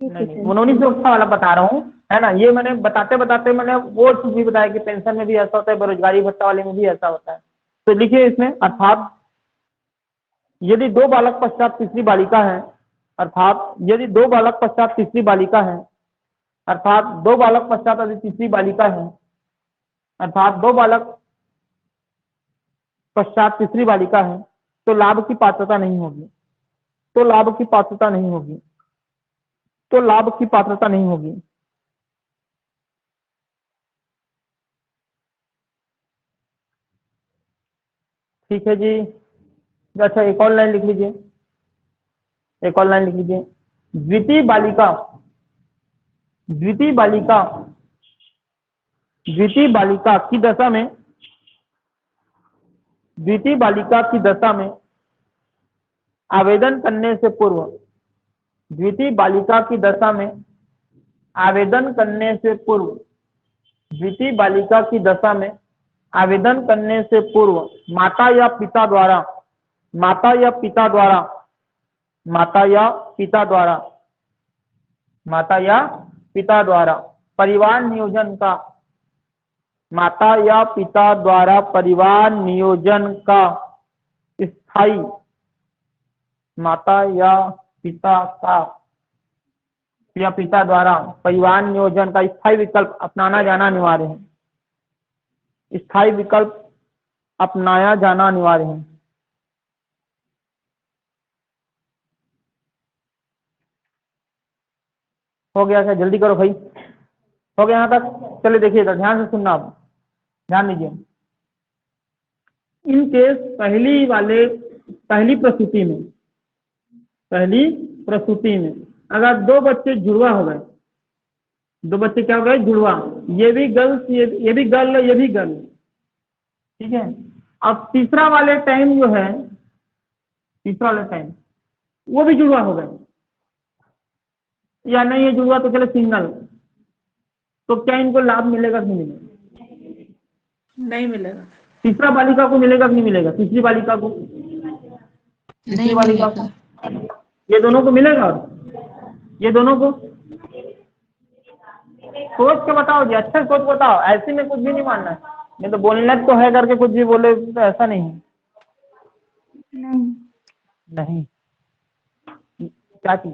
नहीं, वो नोनी सुरक्षा वाला बता रहा हूँ, है ना। ये मैंने बताते बताते मैंने वो चीज भी बताया कि पेंशन में भी ऐसा होता है, बेरोजगारी भत्ता वाले में भी ऐसा होता है। तो लिखिए इसमें, अर्थात यदि 2 बालक पश्चात तीसरी बालिका है, अर्थात यदि 2 बालक पश्चात तीसरी बालिका है, अर्थात 2 बालक पश्चात यदि तीसरी बालिका है, अर्थात 2 बालक पश्चात तीसरी बालिका है, तो लाभ की पात्रता नहीं होगी, तो लाभ की पात्रता नहीं होगी, तो लाभ की पात्रता नहीं होगी। ठीक है जी। अच्छा, एक और लाइन लिख लीजिए, एक और लाइन लिख लीजिए। द्वितीय बालिका, द्वितीय बालिका, द्वितीय बालिका की दशा में, द्वितीय बालिका की दशा में आवेदन करने से पूर्व, द्वितीय बालिका की दशा में आवेदन करने से पूर्व, द्वितीय बालिका की दशा में आवेदन करने से पूर्व माता या पिता द्वारा, माता या पिता द्वारा, माता या पिता द्वारा, माता या पिता द्वारा परिवार नियोजन का, माता या पिता द्वारा परिवार नियोजन का स्थायी, माता या पिता का या पिता द्वारा परिवार नियोजन का स्थायी विकल्प अपनाना जाना अनिवार्य है, स्थायी विकल्प अपनाया जाना अनिवार्य है। हो गया क्या? जल्दी करो भाई, हो गया यहाँ तक? चलिए देखिए इधर ध्यान से सुनना, आप ध्यान दीजिए। इन केस पहली प्रसूति में अगर दो बच्चे जुड़वा हो गए, दो बच्चे क्या हो गए? जुड़वा, ये भी गर्ल्स, ये भी गर्ल, ये भी गर्ल, ठीक है। अब तीसरा वाले टाइम जो है, तीसरा वाले टाइम वो भी जुड़वा हो गए, या नहीं ये जुड़वा तो चले सिंगल, तो क्या इनको लाभ मिलेगा कि नहीं मिलेगा? नहीं मिलेगा। तीसरा बालिका को मिलेगा कि नहीं मिलेगा? तीसरी बालिका को, तीसरी नहीं बालिका मिलेगा। को, ये दोनों को मिलेगा, ये दोनों को। सोच के बताओ जी, अच्छा सोच बताओ, ऐसे में कुछ भी नहीं मानना है, नहीं तो बोलना तो है करके कुछ भी बोले तो ऐसा नहीं है। नहीं। नहीं, क्या चीज?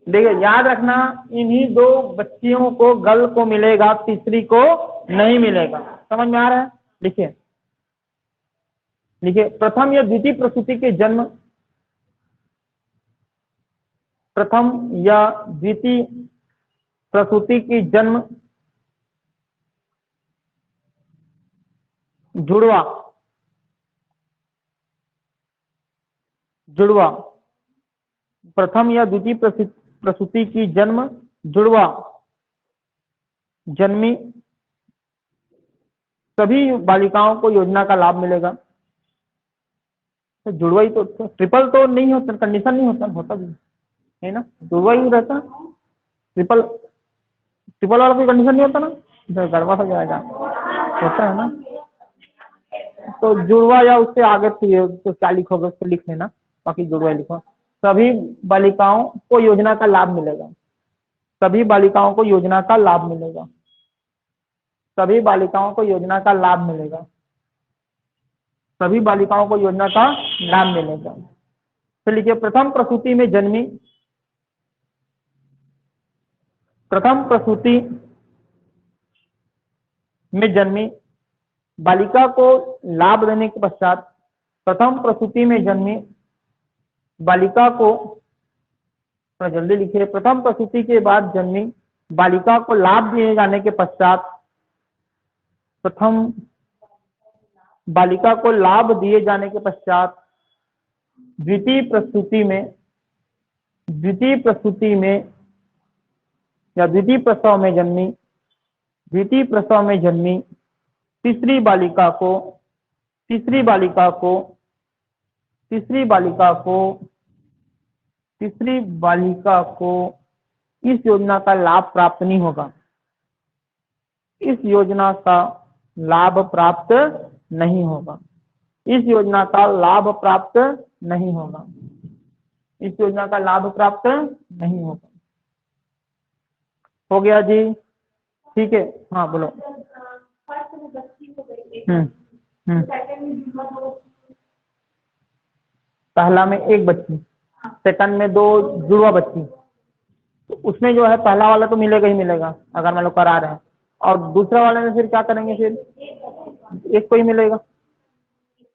देखिए याद रखना, इन्हीं दो बच्चियों को गर्ल को मिलेगा, तीसरी को नहीं मिलेगा। समझ में आ रहा है? लिखिए लिखिए, प्रथम या द्वितीय प्रसूति के जन्म, प्रथम या द्वितीय प्रसूति की जन्म जुड़वा, जुड़वा, प्रथम या द्वितीय प्रसूति की जन्म जुड़वा जन्मी सभी बालिकाओं को योजना का लाभ मिलेगा। तो जुड़वा ही तो, ट्रिपल तो नहीं होता, कंडीशन नहीं होता, होता भी है ना, जुड़वा ही रहता। ट्रिपल ट्रिपल वाला कोई कंडीशन नहीं होता ना, तो गड़बड़ हो जाएगा, होता है ना। तो जुड़वा या उससे आगे तो क्या लिखोगे उसको लिख लेना, बाकी जुड़वा लिखो। सभी बालिकाओं को योजना का लाभ मिलेगा, सभी बालिकाओं को योजना का लाभ मिलेगा, सभी बालिकाओं को योजना का लाभ मिलेगा, सभी बालिकाओं को योजना का लाभ मिलेगा। तो लिखिए, प्रथम प्रसूति में जन्मी, प्रथम प्रसूति में जन्मी बालिका को लाभ देने के पश्चात, प्रथम प्रसूति में जन्मी बालिका को, तो जल्दी लिखिए, प्रथम प्रसूति के बाद जन्मी बालिका को लाभ दिए जाने के पश्चात, प्रथम बालिका को लाभ दिए जाने के पश्चात द्वितीय प्रसूति में या द्वितीय प्रसव में जन्मी, द्वितीय प्रसव में जन्मी तीसरी बालिका को, तीसरी बालिका को, तीसरी बालिका को, तीसरी बालिका को इस योजना का लाभ प्राप्त नहीं होगा, इस योजना का लाभ प्राप्त नहीं होगा, इस योजना का लाभ प्राप्त नहीं होगा, इस योजना का लाभ प्राप्त नहीं होगा। हो गया जी? ठीक है, हाँ बोलो। पहला में एक बच्ची, सेकंड में दो जुड़वा बच्ची, तो उसमें जो है पहला वाला तो मिलेगा ही मिलेगा अगर मान लो करा रहे हैं, और दूसरा वाले में फिर क्या करेंगे? फिर एक को ही मिलेगा,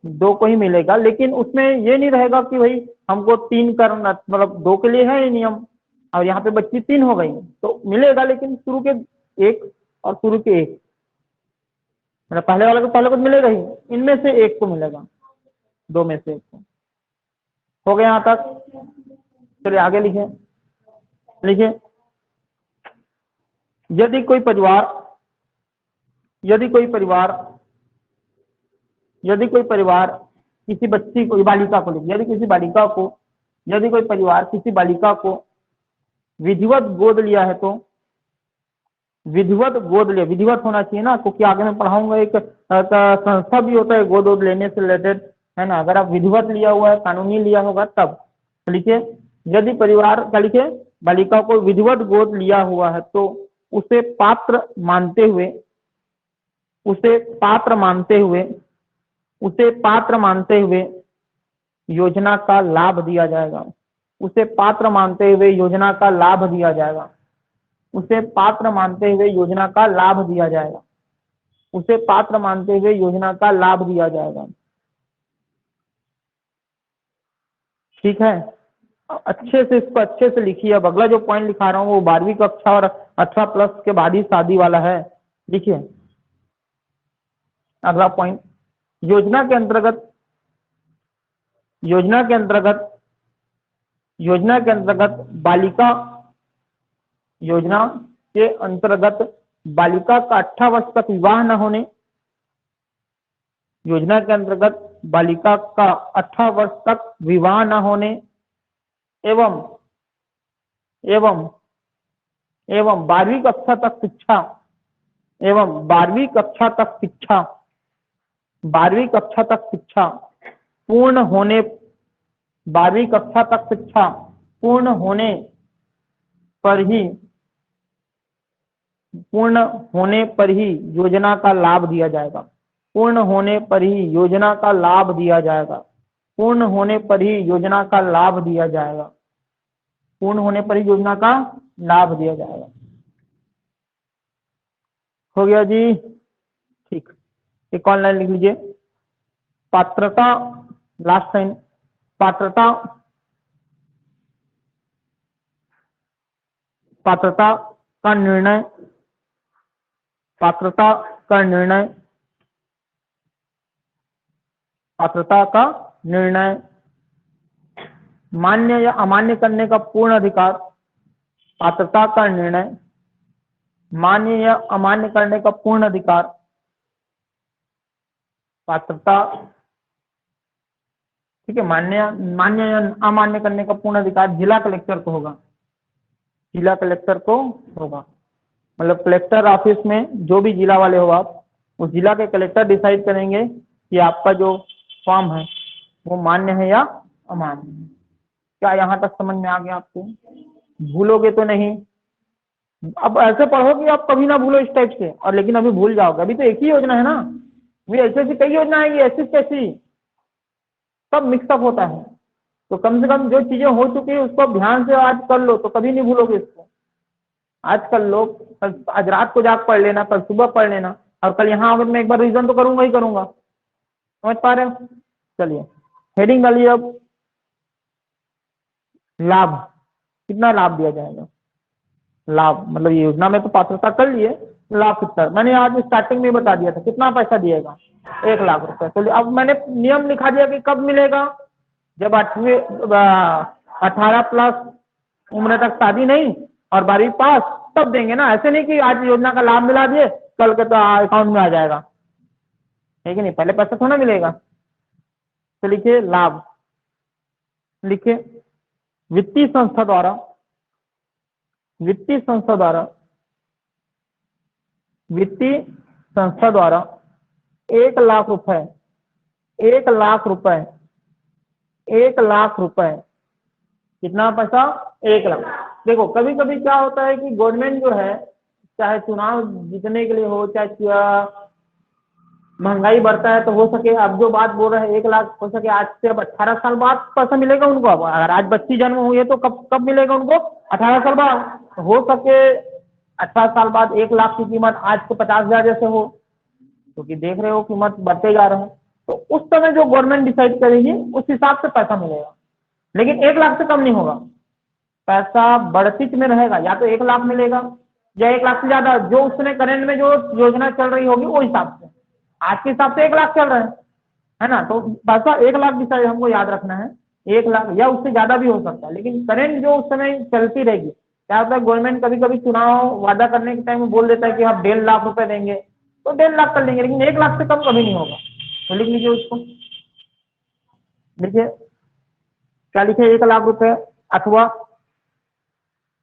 दो को ही मिलेगा, लेकिन उसमें ये नहीं रहेगा कि भाई हमको तीन करना, मतलब दो के लिए है ये नियम, और यहाँ पे बच्ची तीन हो गई तो मिलेगा, लेकिन शुरू के एक और शुरू के एक, मतलब पहले वाले को पहले को मिलेगा ही, इनमें से एक को मिलेगा, दो में से एक को। हो गया यहाँ तक? चलिए आगे लिखें, लिखिए, यदि कोई परिवार किसी बच्ची को, बालिका को लिखिए, यदि कोई परिवार किसी बालिका को विधिवत गोद लिया है, तो विधिवत गोद लिया, विधिवत होना चाहिए ना, क्योंकि आगे मैं पढ़ाऊंगा एक संस्था भी होता है गोद वोद लेने से रिलेटेड, है ना। अगर आप विधिवत लिया हुआ है, कानूनी लिया होगा तब। तो लिखिए, यदि परिवार, क्या लिखे, बालिका को विधिवत गोद लिया हुआ है तो उसे पात्र मानते हुए, उसे पात्र मानते हुए योजना का लाभ दिया जाएगा, उसे पात्र मानते हुए योजना का लाभ दिया जाएगा, उसे पात्र मानते हुए योजना का लाभ दिया जाएगा, उसे पात्र मानते हुए योजना का लाभ दिया जाएगा। ठीक है, अच्छे से इसको अच्छे से लिखिए। अब अगला जो पॉइंट लिखा रहा हूँ वो 12वीं कक्षा और 18+ के बाद ही शादी वाला है। लिखिए अगला पॉइंट, योजना के अंतर्गत योजना के अंतर्गत योजना के अंतर्गत बालिका योजना के अंतर्गत बालिका का 18 वर्ष तक विवाह न होने, योजना के अंतर्गत बालिका का 18 वर्ष तक विवाह न होने एवं 12वीं कक्षा तक शिक्षा 12वीं कक्षा तक शिक्षा पूर्ण होने 12वीं कक्षा तक शिक्षा पूर्ण होने पर ही योजना का लाभ दिया जाएगा। पूर्ण होने पर ही योजना का लाभ दिया जाएगा। पूर्ण होने पर ही योजना का लाभ दिया जाएगा। पूर्ण होने पर ही योजना का लाभ दिया जाएगा। हो गया जी, ठीक। एक ऑनलाइन लिख लीजिए, पात्रता, लास्ट टाइम, पात्रता का निर्णय, पात्रता का निर्णय मान्य या अमान्य करने का पूर्ण अधिकार। पात्रता का निर्णय मान्य या अमान्य करने का पूर्ण अधिकार। पात्रता, ठीक है, मान्य या अमान्य करने का पूर्ण अधिकार जिला कलेक्टर को होगा। जिला कलेक्टर को होगा, मतलब कलेक्टर ऑफिस में जो भी जिला वाले हो आप, उस जिला के कलेक्टर डिसाइड करेंगे कि आपका जो फॉर्म है वो मान्य है या अमान्य है। क्या यहाँ तक समझ में आ गया आपको? भूलोगे तो नहीं। अब ऐसे पढ़ोगे आप कभी ना भूलो इस टाइप से, और लेकिन अभी भूल जाओगे। अभी तो एक ही योजना है ना, अभी ऐसी कई योजना आएंगी, ऐसी कैसी, सब मिक्सअप होता है। तो कम से कम जो चीजें हो चुकी है उसको ध्यान से आज कर लो, तो कभी नहीं भूलोगे इसको। आज कल लोग, आज रात को जाकर पढ़ लेना, कल सुबह पढ़ लेना, और कल यहाँ अगर मैं एक बार रिवीजन तो करूंगा ही करूंगा। समझ पा रहे हो? चलिए हेडिंग डालिए अब, लाभ। कितना लाभ दिया जाएगा? लाभ मतलब ये योजना में तो पात्रता कर लिए, लाभ कितना? मैंने आज स्टार्टिंग में बता दिया था कितना पैसा दिएगा, 1 लाख रुपए। तो अब मैंने नियम लिखा दिया कि कब मिलेगा, जब 18+ उम्र तक शादी नहीं और 12वीं पास, तब देंगे ना। ऐसे नहीं कि आज योजना का लाभ मिला दिए कल के तो अकाउंट में आ जाएगा, है कि नहीं? पहले पैसा थोड़ा मिलेगा। तो लिखिए लाभ, लिखिए वित्तीय संस्था द्वारा 1 लाख रुपए 1 लाख रुपए 1 लाख रुपए, कितना पैसा? 1 लाख। देखो कभी कभी क्या होता है कि गवर्नमेंट जो है, चाहे चुनाव जीतने के लिए हो, चाहे महंगाई बढ़ता है, तो हो सके अब जो बात बोल रहे हैं 1 लाख, हो सके आज से अब 18 साल बाद पैसा मिलेगा उनको। अब अगर आज बच्ची जन्म हुई है तो कब कब मिलेगा उनको? 18 साल बाद। हो सके 18 साल बाद 1 लाख की कीमत आज से 50,000 जैसे हो, क्योंकि देख रहे हो कीमत बढ़ते जा रहे हैं। तो उस समय जो गवर्नमेंट डिसाइड करेगी उस हिसाब से पैसा मिलेगा, लेकिन 1 लाख से कम नहीं होगा। पैसा बढ़ती में रहेगा, या तो 1 लाख मिलेगा या 1 लाख से ज्यादा, जो उस समय करंट में जो योजना चल रही होगी वो हिसाब से। आज के हिसाब से 1 लाख चल रहा है ना, तो पैसा 1 लाख डिसाइड हमको याद रखना है। 1 लाख या उससे ज्यादा भी हो सकता है, लेकिन करंट जो उस समय चलती रहेगी। क्या होता है, गवर्नमेंट कभी कभी चुनाव वादा करने के टाइम में बोल देता है कि हम 1.5 लाख रुपए देंगे, तो 1.5 लाख कर लेंगे, लेकिन 1 लाख से कम कभी नहीं होगा। तो लिख लीजिए उसको, लिखिए क्या लिखे? 1 लाख रुपए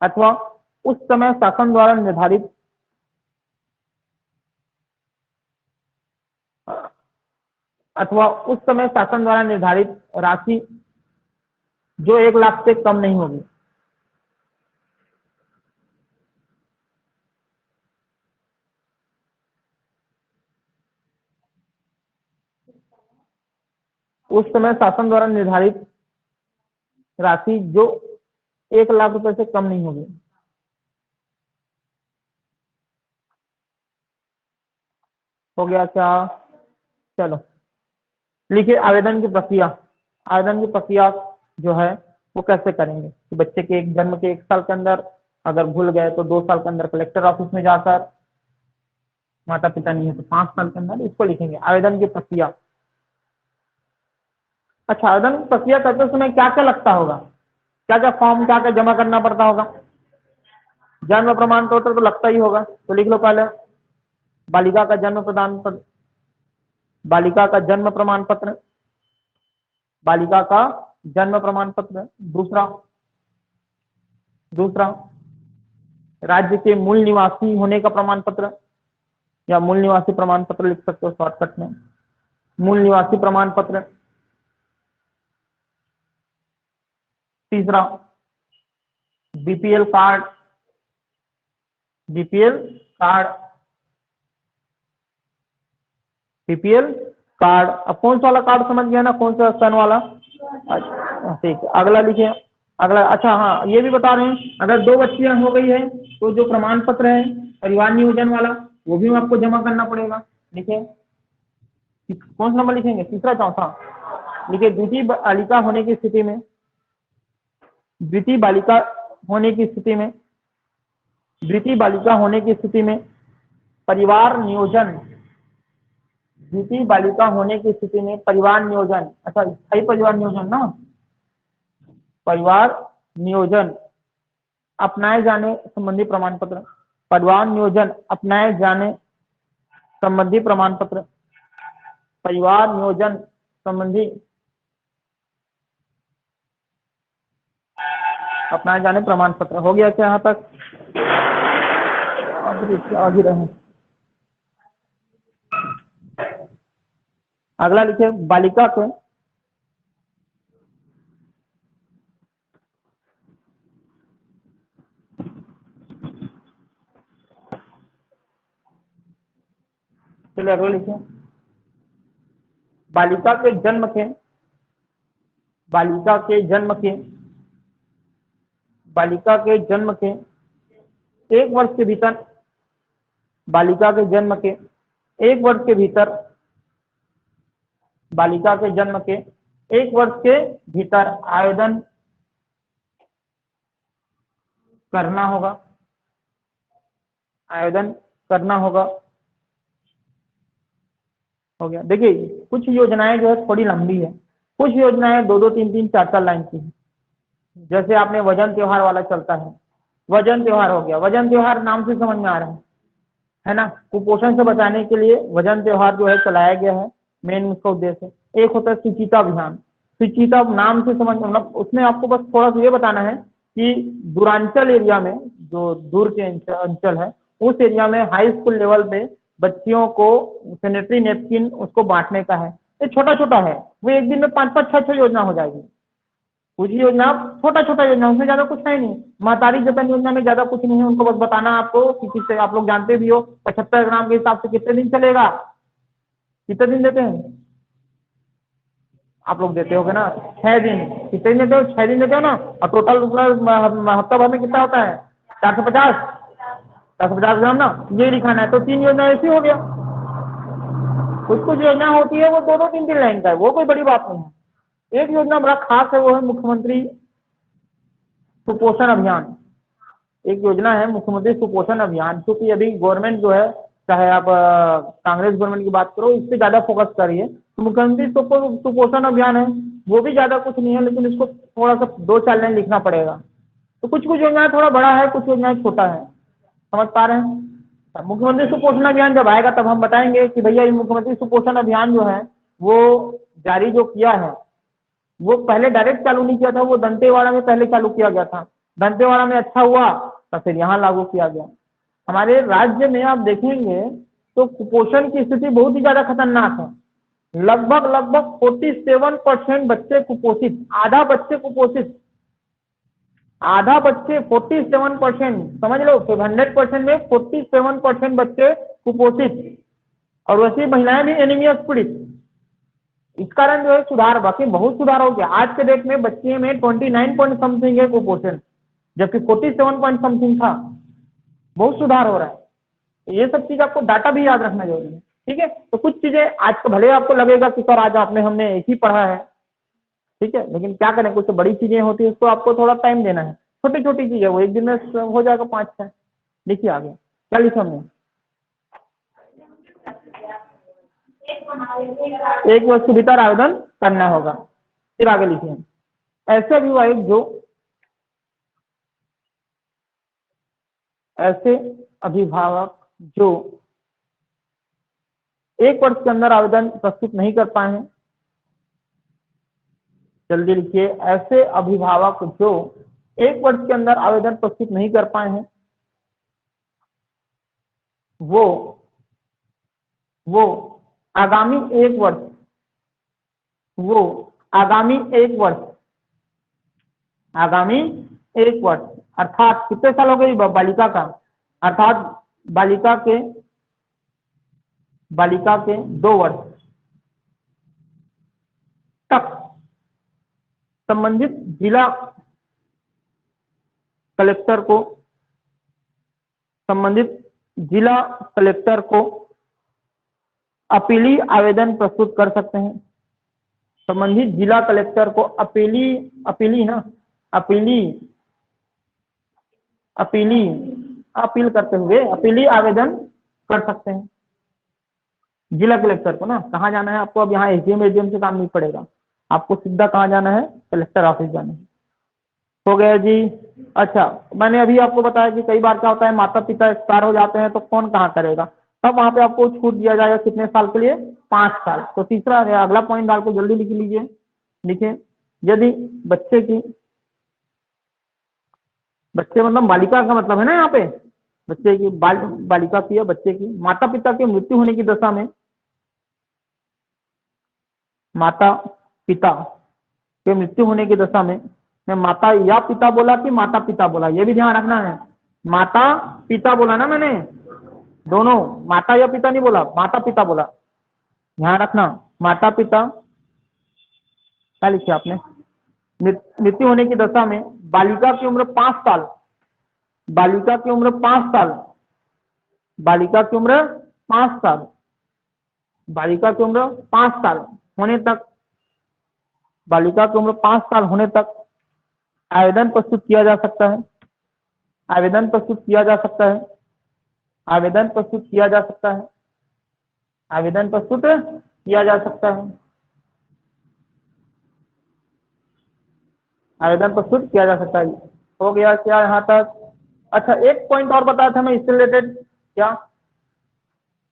अथवा उस समय शासन द्वारा निर्धारित राशि जो 1 लाख से कम नहीं होगी। उस समय शासन द्वारा निर्धारित राशि जो 1 लाख रुपए से कम नहीं होगी। हो गया क्या? चलो लिखिए आवेदन की प्रक्रिया। आवेदन की प्रक्रिया जो है वो कैसे करेंगे कि बच्चे के एक जन्म के 1 साल के अंदर अगर भूल गए तो 2 साल के अंदर कलेक्टर ऑफिस में जाकर, माता पिता नहीं है तो 5 साल के अंदर इसको लिखेंगे। आवेदन की प्रक्रिया। अच्छा, आवेदन की प्रक्रिया करते समय क्या क्या लगता होगा, क्या क्या फॉर्म क्या क्या जमा करना पड़ता होगा? जन्म प्रमाण पत्र तो लगता ही होगा, तो लिख लो पहले बालिका का जन्म प्रदान पत्र, बालिका का जन्म प्रमाण पत्र, बालिका का जन्म प्रमाण पत्र। दूसरा राज्य के मूल निवासी होने का प्रमाण पत्र, या मूल निवासी प्रमाण पत्र लिख सकते हो शॉर्टकट में, मूल निवासी प्रमाण पत्र। तीसरा BPL card, BPL card, BPL card. अब कौन सा वाला कार्ड समझ गया ना, कौन सा सन वाला? अच्छा ठीक है, अगला लिखिए। अगला, अच्छा हाँ ये भी बता रहे हैं, अगर 2 बच्चियां हो गई है तो जो प्रमाण पत्र है परिवार नियोजन वाला वो भी आपको जमा करना पड़ेगा। लिखिए कौन सा नंबर लिखेंगे, तीसरा चौथा? लिखिए द्वितीय बालिका होने की स्थिति में, द्वितीय बालिका होने की स्थिति में, द्वितीय बालिका होने की स्थिति में परिवार नियोजन, द्वितीय बालिका होने की स्थिति में परिवार नियोजन, अच्छा स्थायी परिवार नियोजन ना, परिवार नियोजन अपनाए जाने संबंधी प्रमाण पत्र, परिवार नियोजन अपनाए जाने संबंधी प्रमाण पत्र, परिवार नियोजन संबंधी अपनाए जाने प्रमाण पत्र। हो गया क्या यहाँ तक? आगे रहे। अगला लिखिए बालिका के चलिए अगला लिखिए बालिका के जन्म के, बालिका के जन्म के, बालिका के जन्म के 1 वर्ष के भीतर, बालिका के जन्म के 1 वर्ष के भीतर, बालिका के जन्म के 1 वर्ष के भीतर आवेदन करना होगा, आवेदन करना होगा। हो गया। देखिए कुछ योजनाएं जो है थोड़ी लंबी है, कुछ योजनाएं 2-2, 3-3, 4-4 लाइन की है। जैसे आपने वजन त्योहार वाला चलता है, वजन त्योहार हो गया, वजन त्योहार नाम से समझ में आ रहा है ना, कुपोषण से बचाने के लिए वजन त्योहार जो है चलाया गया है, मेन उसका उद्देश्य। एक होता है सुचिता अभियान, सुचिता नाम से समझ, मतलब उसमें आपको बस थोड़ा सा ये बताना है कि दूरांचल एरिया में, जो दूर के अंचल है उस एरिया में हाई स्कूल लेवल पे बच्चियों को सैनिटरी नैपकिन उसको बांटने का है। ये छोटा छोटा है, वो एक दिन में 5-5, 6-6 योजना हो जाएगी। कुछ योजना छोटा छोटा योजना, उसमें ज्यादा कुछ है नहीं। महतारी जतन योजना में ज्यादा कुछ नहीं है, उनको बस बताना आपको कि कितने, आप लोग जानते भी हो 75 ग्राम के हिसाब से कितने दिन चलेगा, कितने दिन देते हैं आप लोग? देते होगे ना 6 दिन। कितने दिन देते हो? 6 दिन देते हो ना। और टोटल हफ्ता भर में कितना होता है? 450 ग्राम ना, ये लिखाना है। तो 3 योजना ऐसी हो गया। कुछ कुछ योजना होती है वो 2-2, 3-3 लाइन का है, वो कोई बड़ी बात नहीं है। एक योजना बड़ा खास है, वो है मुख्यमंत्री सुपोषण अभियान। एक योजना है मुख्यमंत्री सुपोषण अभियान, क्योंकि अभी गवर्नमेंट जो है, चाहे आप कांग्रेस गवर्नमेंट की बात करो, इस पे ज्यादा फोकस कर रही है। तो मुख्यमंत्री सुपोषण अभियान है, वो भी ज्यादा कुछ नहीं है, लेकिन इसको थोड़ा सा 2-4 लाइन लिखना पड़ेगा। तो कुछ कुछ योजनाएं थोड़ा बड़ा है, कुछ योजनाएं छोटा है, समझ पा रहे हैं? मुख्यमंत्री सुपोषण अभियान जब आएगा तब हम बताएंगे कि भैया ये मुख्यमंत्री सुपोषण अभियान जो है वो जारी जो किया है, वो पहले डायरेक्ट चालू नहीं किया था, वो दंतेवाड़ा में पहले चालू किया गया था। दंतेवाड़ा में अच्छा हुआ तो फिर यहाँ लागू किया गया। हमारे राज्य में आप देखेंगे तो कुपोषण की स्थिति बहुत ही ज्यादा खतरनाक है। लगभग 47% बच्चे कुपोषित, आधा बच्चे कुपोषित, आधा बच्चे 47%, समझ लो 100% में 47% बच्चे कुपोषित, और वैसे महिलाएं भी एनीमिया से पीड़ित। इस कारण जो है सुधार, बाकी बहुत सुधार हो गया। आज के डेट में बच्चे में 29 पॉइंट समथिंग है कुपोषण, जबकि 47 पॉइंट समथिंग था। बहुत सुधार हो रहा है। ये सब चीज आपको डाटा भी याद रखना जरूरी है, ठीक है? तो कुछ चीजें आज तो भले आपको लगेगा कि सर आज आपने हमने एक ही पढ़ा है, ठीक है, लेकिन क्या करें, कुछ बड़ी चीजें होती है उसको आपको थोड़ा टाइम देना है। छोटी छोटी चीज है वो, एक दिन में हो जाएगा 5-6। लिखिए आगे क्या लिखा हमने, एक वर्ष के भीतर आवेदन करना होगा। फिर आगे लिखिए, ऐसे अभिभावक जो एक वर्ष के अंदर आवेदन प्रस्तुत नहीं कर पाए हैं, जल्दी लिखिए, ऐसे अभिभावक जो एक वर्ष के अंदर आवेदन प्रस्तुत नहीं कर पाए हैं, वो आगामी एक वर्ष अर्थात कितने साल हो गए बालिका का, अर्थात बालिका के 2 वर्ष तक संबंधित जिला कलेक्टर को अपीली आवेदन प्रस्तुत कर सकते हैं। संबंधित जिला कलेक्टर को अपील करते हुए अपीली आवेदन कर सकते हैं। जिला कलेक्टर को ना कहाँ जाना है आपको, अब यहाँ एसडीएम से काम नहीं पड़ेगा, आपको सीधा कहाँ जाना है, कलेक्टर ऑफिस जाना है। हो गया जी। अच्छा, मैंने अभी आपको बताया कि कई बार क्या होता है, माता पिता एक्सपायर हो जाते हैं तो कौन कहाँ करेगा, तब वहां पे आपको छूट दिया जाएगा कितने साल के लिए, 5 साल। तो तीसरा अगला पॉइंट डाल के जल्दी लिख लीजिए, लिखिए, यदि बच्चे मतलब बालिका का मतलब है ना, यहाँ पे बच्चे की बालिका की या बच्चे की माता पिता की मृत्यु होने की दशा में, माता पिता के मृत्यु होने की दशा में, मैं माता या पिता बोला कि माता पिता बोला, ये भी ध्यान रखना है। माता पिता बोला ना मैंने, दोनों, माता या पिता नहीं बोला, माता पिता बोला, ध्यान रखना। माता पिता, क्या लिखिए आपने, मृत्यु होने की दशा में बालिका की उम्र 5 साल, बालिका की उम्र 5 साल, बालिका की उम्र 5 साल, बालिका की उम्र 5 साल होने तक, बालिका की उम्र 5 साल होने तक आवेदन प्रस्तुत किया जा सकता है, आवेदन प्रस्तुत किया जा सकता है, आवेदन प्रस्तुत किया जा सकता है, आवेदन प्रस्तुत किया जा सकता है, आवेदन प्रस्तुत किया जा सकता है। हो गया क्या यहाँ तक? अच्छा, एक पॉइंट और बताया था मैं इससे रिलेटेड, क्या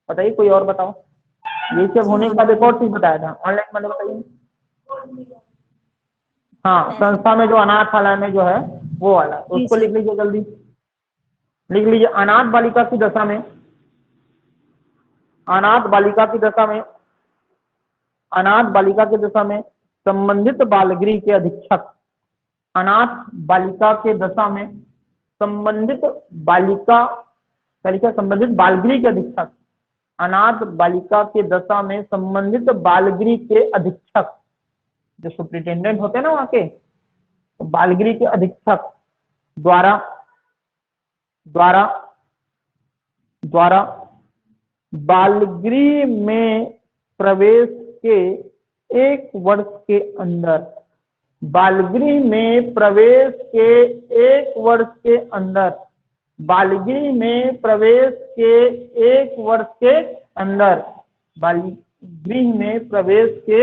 बताइए, कोई और बताओ। ये सब होने के बाद एक और चीज बताया था ऑनलाइन, मैंने बताइए। हाँ, संस्था में जो अनाथालय में जो है वो वाला, उसको लिख लीजिए, जल्दी लिख लीजिए। अनाथ बालिका की दशा में, अनाथ बालिका की दशा में, अनाथ बालिका की दशा में संबंधित बालगृह के अधीक्षक, अनाथ बालिका के दशा में संबंधित बालिका, संबंधित बालगृह के अधीक्षक, अनाथ बालिका के दशा में संबंधित बालगृह के अधीक्षक, जो सुप्रिंटेंडेंट होते हैं ना वहां के, तो बालगृह के अधीक्षक द्वारा बालगृह में प्रवेश के 1 वर्ष के अंदर, बालगृह में प्रवेश के 1 वर्ष के अंदर, बालगृह में प्रवेश के 1 वर्ष के अंदर, बालगृह में प्रवेश के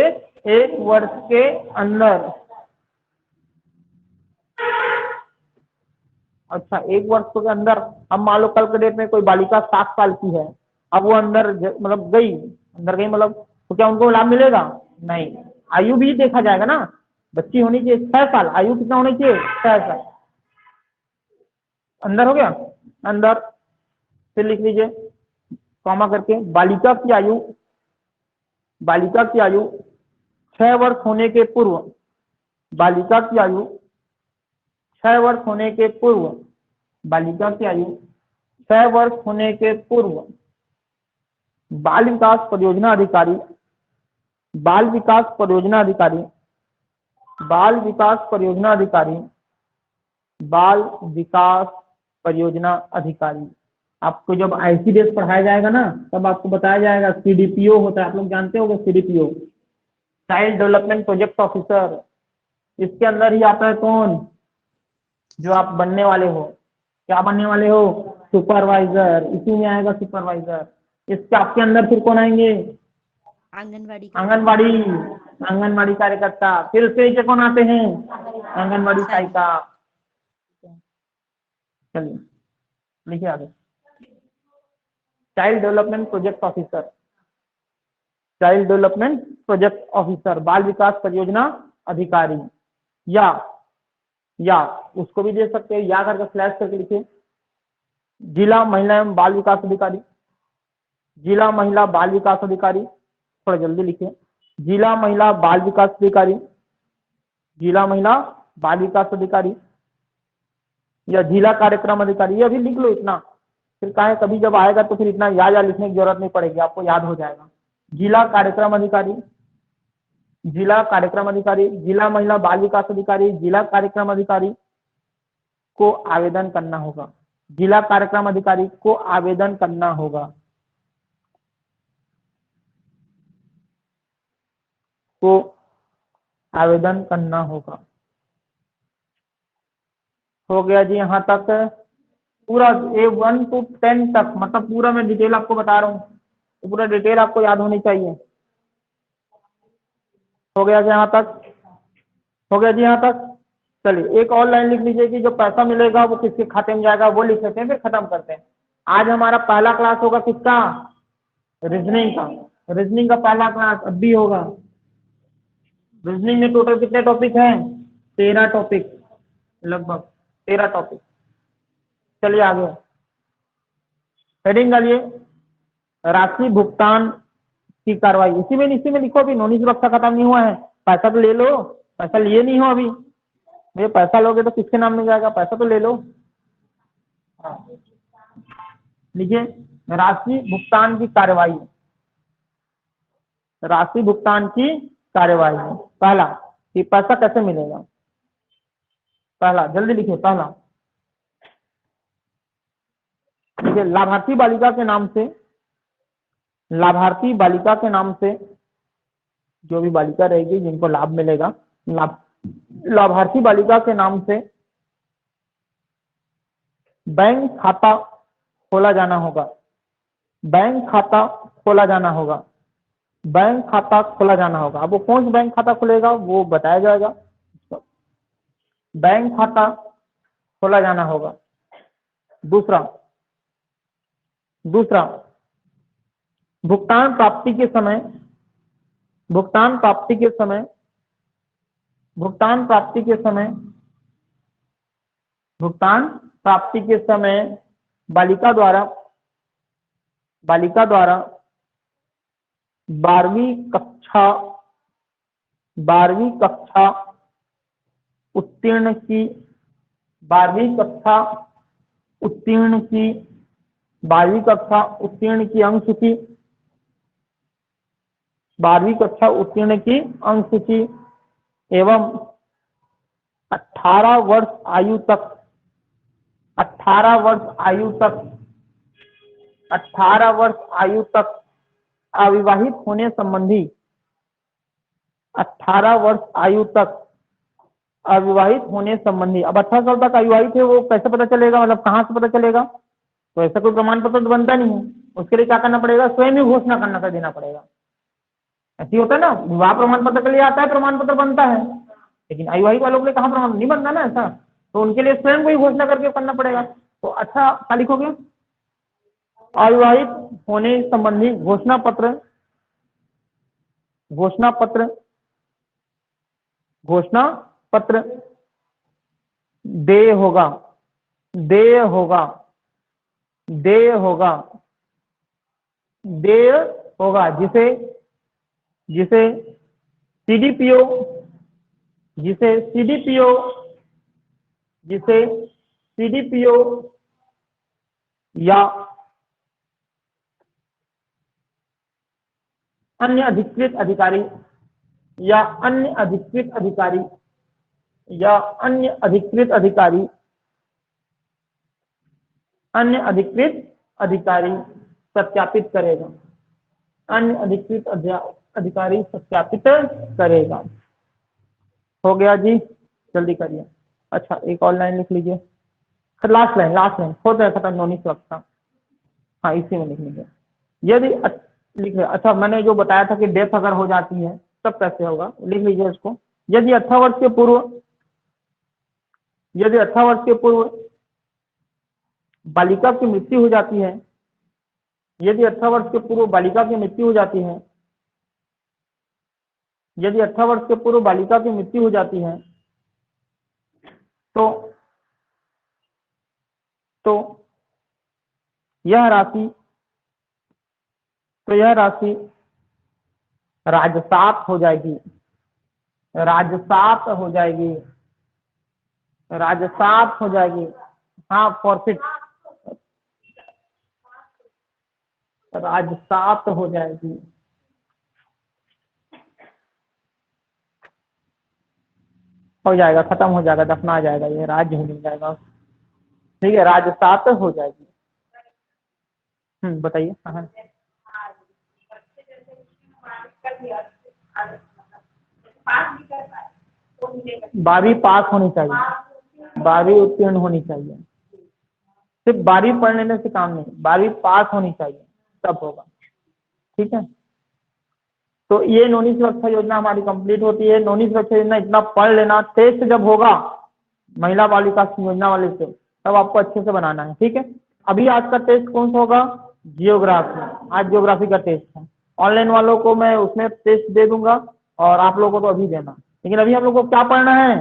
1 वर्ष के अंदर। अच्छा, 1 वर्ष के अंदर, अब मान लो कल के डेट में कोई बालिका 7 साल की है, अब वो अंदर मतलब गई मतलब, तो क्या उनको लाभ मिलेगा? नहीं, आयु भी देखा जाएगा ना, बच्ची होनी चाहिए 6 साल, आयु कितना होनी चाहिए? 6 साल। अंदर हो गया, अंदर। फिर लिख लीजिए कॉमा करके, बालिका की आयु 6 वर्ष होने के पूर्व, बालिका की आयु 6 वर्ष होने के पूर्व, बालिका की आयु 6 वर्ष होने के पूर्व बाल विकास परियोजना अधिकारी, बाल विकास परियोजना अधिकारी, बाल विकास परियोजना अधिकारी, बाल विकास परियोजना अधिकारी, आपको जब आईसीडीएस पढ़ाया जाएगा ना, तब आपको बताया जाएगा सीडीपीओ होता है, आप लोग जानते होंगे CDPO, child development project officer, इसके अंदर ही आता है कौन, जो आप बनने वाले हो, क्या बनने वाले हो, सुपरवाइजर, इसी में आएगा सुपरवाइजर। इसके आपके अंदर फिर कौन आएंगे, आंगनवाड़ी आंगनवाड़ी, आंगनवाड़ी कार्यकर्ता। फिर उसके नीचे कौन आते हैं, आंगनवाड़ी सहायिका। चलिए लिखिए आगे, child development project officer, child development project officer, बाल विकास परियोजना अधिकारी, या उसको भी दे सकते हैं, या करके स्लैश करके लिखिए, जिला महिला एवं बाल विकास अधिकारी, जिला महिला बाल विकास अधिकारी, थोड़ा जल्दी लिखिए, जिला महिला बाल विकास अधिकारी, जिला महिला बाल विकास अधिकारी, या जिला कार्यक्रम अधिकारी। ये अभी लिख लो इतना, फिर कहे कभी जब आएगा तो फिर इतना याद लिखने की जरूरत नहीं पड़ेगी, आपको याद हो जाएगा। जिला कार्यक्रम अधिकारी, जिला कार्यक्रम अधिकारी, जिला महिला बाल विकास अधिकारी, जिला कार्यक्रम अधिकारी को आवेदन करना होगा, जिला कार्यक्रम अधिकारी को आवेदन करना होगा, को आवेदन करना होगा। हो गया जी यहाँ तक पूरा A1 to 10 तक, मतलब पूरा मैं डिटेल आपको बता रहा हूँ, तो पूरा डिटेल आपको याद होनी चाहिए। हो गया जी यहाँ तक, हो गया जी यहाँ तक। चलिए एक और लाइन लिख लीजिए कि जो पैसा मिलेगा वो किसके खाते में जाएगा, वो लिख लेते हैं, फिर खत्म करते हैं। आज हमारा पहला क्लास होगा किसका, रीजनिंग का, रीजनिंग का पहला क्लास अब भी होगा। रीजनिंग में टोटल कितने टॉपिक हैं, 13 टॉपिक, लगभग 13 टॉपिक। चलिए आगे हेडिंग डालिए, राशि भुगतान की कार्रवाई। इसी में लिखो, अभी नौनी सुरक्षा खत्म नहीं हुआ है, पैसा तो ले लो, पैसा लिए नहीं हो अभी, ये पैसा लोगे तो किसके नाम में जाएगा, पैसा तो ले लो। हाँ लिखिए, राशि भुगतान की कार्रवाई, राशि भुगतान की कार्रवाई। पहला कि पैसा कैसे मिलेगा, पहला जल्दी लिखिए, पहला देखिए, लाभार्थी बालिका के नाम से, लाभार्थी बालिका के नाम से जो भी बालिका रहेगी जिनको लाभ मिलेगा, लाभार्थी बालिका के नाम से बैंक खाता खोला जाना होगा, बैंक खाता खोला जाना होगा, बैंक खाता खोला जाना होगा। अब वो कौन सा बैंक खाता खुलेगा वो बताया जाएगा, बैंक खाता खोला जाना होगा। दूसरा भुगतान प्राप्ति के समय, भुगतान प्राप्ति के समय, भुगतान प्राप्ति के समय, भुगतान प्राप्ति के समय बालिका द्वारा 12वीं कक्षा उत्तीर्ण की, 12वीं कक्षा उत्तीर्ण की, 12वीं कक्षा उत्तीर्ण की अंक सूची, 12वीं कक्षा उत्तीर्ण की अंक सूची एवं 18 वर्ष आयु तक, 18 वर्ष आयु तक, 18 वर्ष आयु तक अविवाहित होने संबंधी, 18 वर्ष आयु तक अविवाहित होने संबंधी। अब 18 साल तक अविवाहित है वो कैसे पता चलेगा, मतलब कहाँ से पता चलेगा, तो ऐसा कोई प्रमाण पत्र तो बनता नहीं है, उसके लिए क्या करना पड़ेगा, स्वयं ही घोषणा करना कर देना पड़ेगा। ऐसी होता है ना, विवाह प्रमाण पत्र के लिए आता है, प्रमाण पत्र बनता है, लेकिन अविवाहित वालों के लिए कहाँ प्रमाण नहीं बनता ना ऐसा, तो उनके लिए स्वयं को ही घोषणा करके करना पड़ेगा। तो अच्छा क्या लिखोगे, अविवाहित होने संबंधी घोषणा पत्र, घोषणा पत्र, घोषणा पत्र देय होगा, देय होगा, देय होगा, देय होगा, जिसे जिसे सीडीपीओ, जिसे सीडीपीओ, जिसे सीडीपीओ या अन्य अधिकृत अधिकारी, या अन्य अधिकृत अधिकारी, या अन्य अधिकृत अधिकारी, अन्य अधिकृत अधिकारी सत्यापित करेगा, अन्य अधिकृत अधिकारी सत्यापित करेगा। हो गया जी, जल्दी करिए। अच्छा एक और लाइन लिख लीजिए, फिर लास्ट लाइन हो जाए खत्म, नोनी वक्त का। हाँ इसी में लिख लीजिए। यदि लिख रहे अच्छा, मैंने जो बताया था कि डेथ अगर हो जाती है तब कैसे होगा, लिख लीजिए इसको। यदि 18 वर्ष के पूर्व, यदि 18 वर्ष के पूर्व बालिका की मृत्यु हो जाती है, यदि 18 वर्ष के पूर्व बालिका की मृत्यु हो जाती है, यदि 18 वर्ष के पूर्व बालिका की मृत्यु हो जाती है, तो तो यह राशि राजसात हो जाएगी, राजसात हो जाएगी, राजसात हो जाएगी। हाँ फॉरफिट, राजसात हो जाएगी। हो जाएगा, खत्म हो जाएगा, दफना जाएगा, ये राज्य हो जाएगा। ठीक है, राजसात हो जाएगी। बताइए। हाँ 12वीं पास होनी चाहिए, 12वीं उत्तीर्ण होनी चाहिए। सिर्फ 12वीं पढ़ लेने से काम नहीं, 12वीं पास होनी चाहिए, तब होगा। ठीक है, तो ये नौनी सुरक्षा योजना हमारी कंप्लीट होती है। नौनी सुरक्षा योजना इतना पढ़ लेना, टेस्ट जब होगा महिला बालिका योजना वाले से, तब आपको अच्छे से बनाना है। ठीक है, अभी आज का टेस्ट कौन सा होगा, जियोग्राफी। आज जियोग्राफी का टेस्ट है। ऑनलाइन वालों को मैं उसमें टेस्ट दे दूंगा और आप लोगों को तो अभी देना, लेकिन अभी हम लोग को क्या पढ़ना है,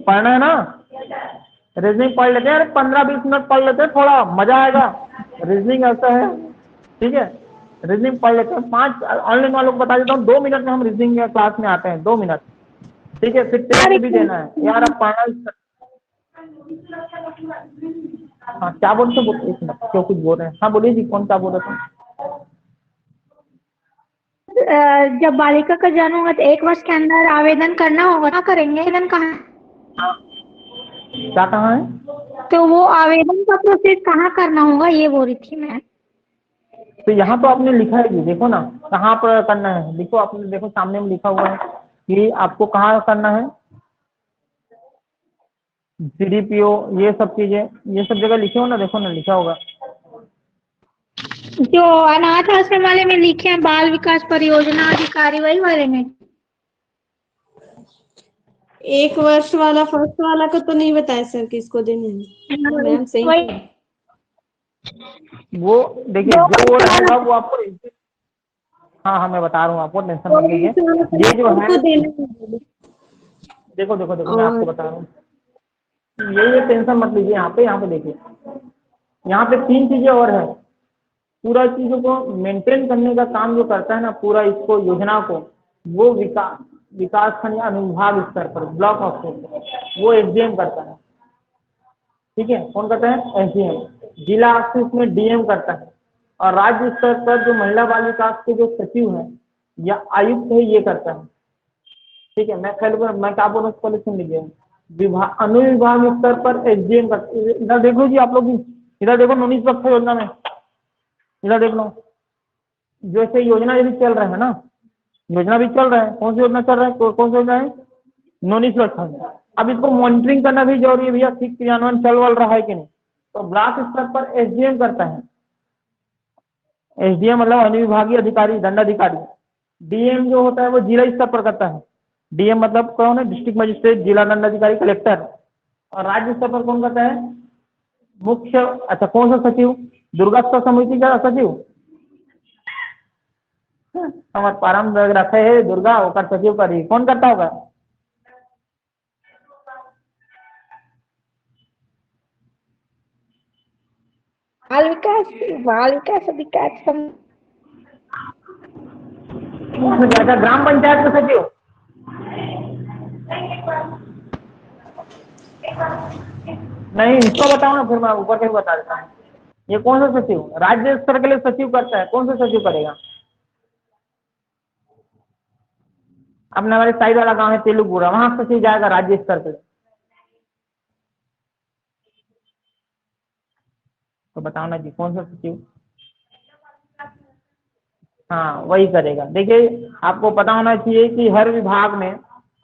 पढ़ना है ना। रीजनिंग पढ़ लेते हैं, 15-20 मिनट पढ़ लेते हैं, थोड़ा मजा आएगा। रीजनिंग ऐसा है, ठीक है, रीजनिंग पढ़ लेते हैं। 5 ऑनलाइन वालों को बता देता हूँ, 2 मिनट में हम रीजनिंग क्लास में आते हैं, 2 मिनट। ठीक है, फिर टेस्ट भी देना है यार, अब पढ़ना। हाँ क्या बोलते, एक मिनट, क्यों कुछ बोल रहे हैं। हाँ बोलिए जी, कौन क्या बोल रहे थे। जब बालिका का जन्म होगा तो 1 वर्ष के अंदर आवेदन करना होगा, ना करेंगे आवेदन कहाँ? क्या कहाँ है, तो वो आवेदन का प्रोसेस कहाँ करना होगा, ये बोल रही थी मैं। तो यहाँ तो आपने लिखा है जी, देखो ना कहाँ पर करना है, लिखो आपने, देखो सामने में लिखा हुआ है कि आपको कहाँ करना है। CDPO, ये सब चीजें, ये सब जगह लिखे हो ना, देखो ना लिखा होगा। जो अनाथ आश्रम वाले में लिखे हैं, बाल विकास परियोजना अधिकारी, वही वाले में। 1 वर्ष वाला, फर्स्ट वाला का तो नहीं बताया सर किसको देने हैं। मैम सही वो देखिए, जो वो रहेगा वो आपको, हाँ मैं बता रहा हूँ आपको, टेंशन मत लीजिए। ये जो है, देखो मैं आपको बता रहा हूँ, ये टेंशन मत लीजिए। यहाँ पे देखिए, यहाँ पे 3 चीजें और है। पूरा चीजों को मेंटेन करने का काम जो करता है ना, पूरा इसको योजना को, वो विकास खंड या अनुविभाग स्तर पर, ब्लॉक ऑफिस, वो SDM करता है। ठीक है, कौन करता है, SDM। जिला ऑफिस में DM करता है, और राज्य स्तर पर जो महिला बाल विकास के जो सचिव है या आयुक्त है, ये करता है। ठीक है, मैं क्या बोल रहा हूँ, पहले सुन लीजिए। अनुविभाग स्तर पर SDM करता है। इधर देखो जी आप लोग, इधर देखो नौनी सुरक्षा योजना में, इधर देख लो, जैसे योजना यदि चल रहा है ना, योजना भी चल रहा है। कौन सी योजना चल रहा है, कौन सी योजना है, नौनी सुरक्षा। अब इसको मॉनिटरिंग करना भी जरूरी है भैया, ठीक क्रियान्वयन चल वल रहा है कि नहीं। तो ब्लॉक स्तर पर SDM करता है। SDM मतलब अनुविभागीय अधिकारी, दंडाधिकारी। DM जो होता है वो जिला स्तर पर करता है। DM मतलब कौन है, डिस्ट्रिक्ट मजिस्ट्रेट, जिला दंडाधिकारी, कलेक्टर। और राज्य स्तर पर कौन करता है, मुख्य, अच्छा कौन सा सचिव, दुर्गा समिति का सचिव, हमारे परम रखे है दुर्गा, ओकर सचिव करी, कौन करता होगा, बाल विकास अधिकारी ग्राम पंचायत का सचिव। नहीं इसको बताओ ना, फिर मैं ऊपर से बता देता हूँ। ये कौन सा सचिव, राज्य स्तर के लिए सचिव करता है, कौन सा सचिव करेगा। अपने हमारे साइड वाला गांव है तेलुपुरा, वहां सचिव जाएगा राज्य स्तर पे। तो बताओ ना जी, कौन सा सचिव, हाँ वही करेगा। देखिए आपको पता होना चाहिए कि हर विभाग में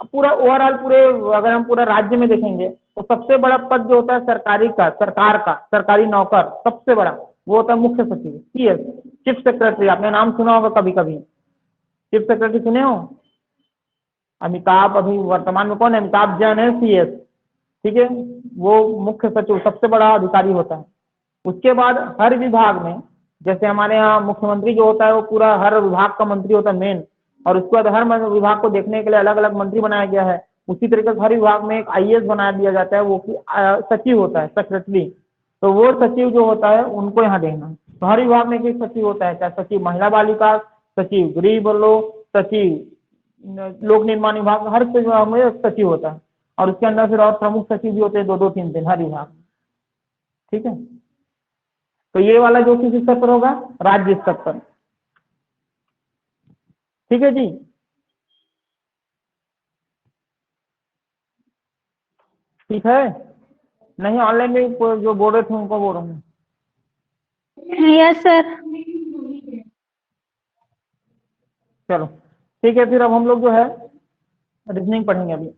पूरा ओवरऑल पूरे अगर हम पूरा राज्य में देखेंगे तो सबसे बड़ा पद जो होता है सरकारी का, सरकार का, सरकारी नौकर सबसे बड़ा वो होता है मुख्य सचिव, सीएस, चीफ सेक्रेटरी। आपने नाम सुना होगा कभी कभी, चीफ सेक्रेटरी सुने हो? अमिताभ, अभी वर्तमान में कौन है? अमिताभ बच्चन है सीएस, ठीक है, वो मुख्य सचिव सबसे बड़ा अधिकारी होता है। उसके बाद हर विभाग में, जैसे हमारे यहाँ मुख्यमंत्री जो होता है वो पूरा हर विभाग का मंत्री होता है मेन, और उसके बाद हर विभाग को देखने के लिए अलग अलग मंत्री बनाया गया है। उसी तरीके से हर विभाग में एक आईएएस बना दिया जाता है, वो कि सचिव होता है, सेक्रेटरी। तो वो सचिव जो होता है उनको यहाँ देखना है। तो हर विभाग में एक सचिव होता है, चाहे सचिव महिला बालिका, सचिव गृह लोग, सचिव लोक निर्माण विभाग, हर विभाग में एक सचिव होता है। और उसके अंदर फिर और प्रमुख सचिव भी होते हैं, 2-2, 3-3 हर विभाग में, ठीक है। तो ये वाला जो किस स्तर पर होगा? राज्य स्तर पर, ठीक है जी। ठीक है, नहीं ऑनलाइन में जो बोल रहे थे उनको बोल रहा हूँ। Yes sir. चलो ठीक है, फिर अब हम लोग जो है रीजनिंग पढ़ेंगे अभी।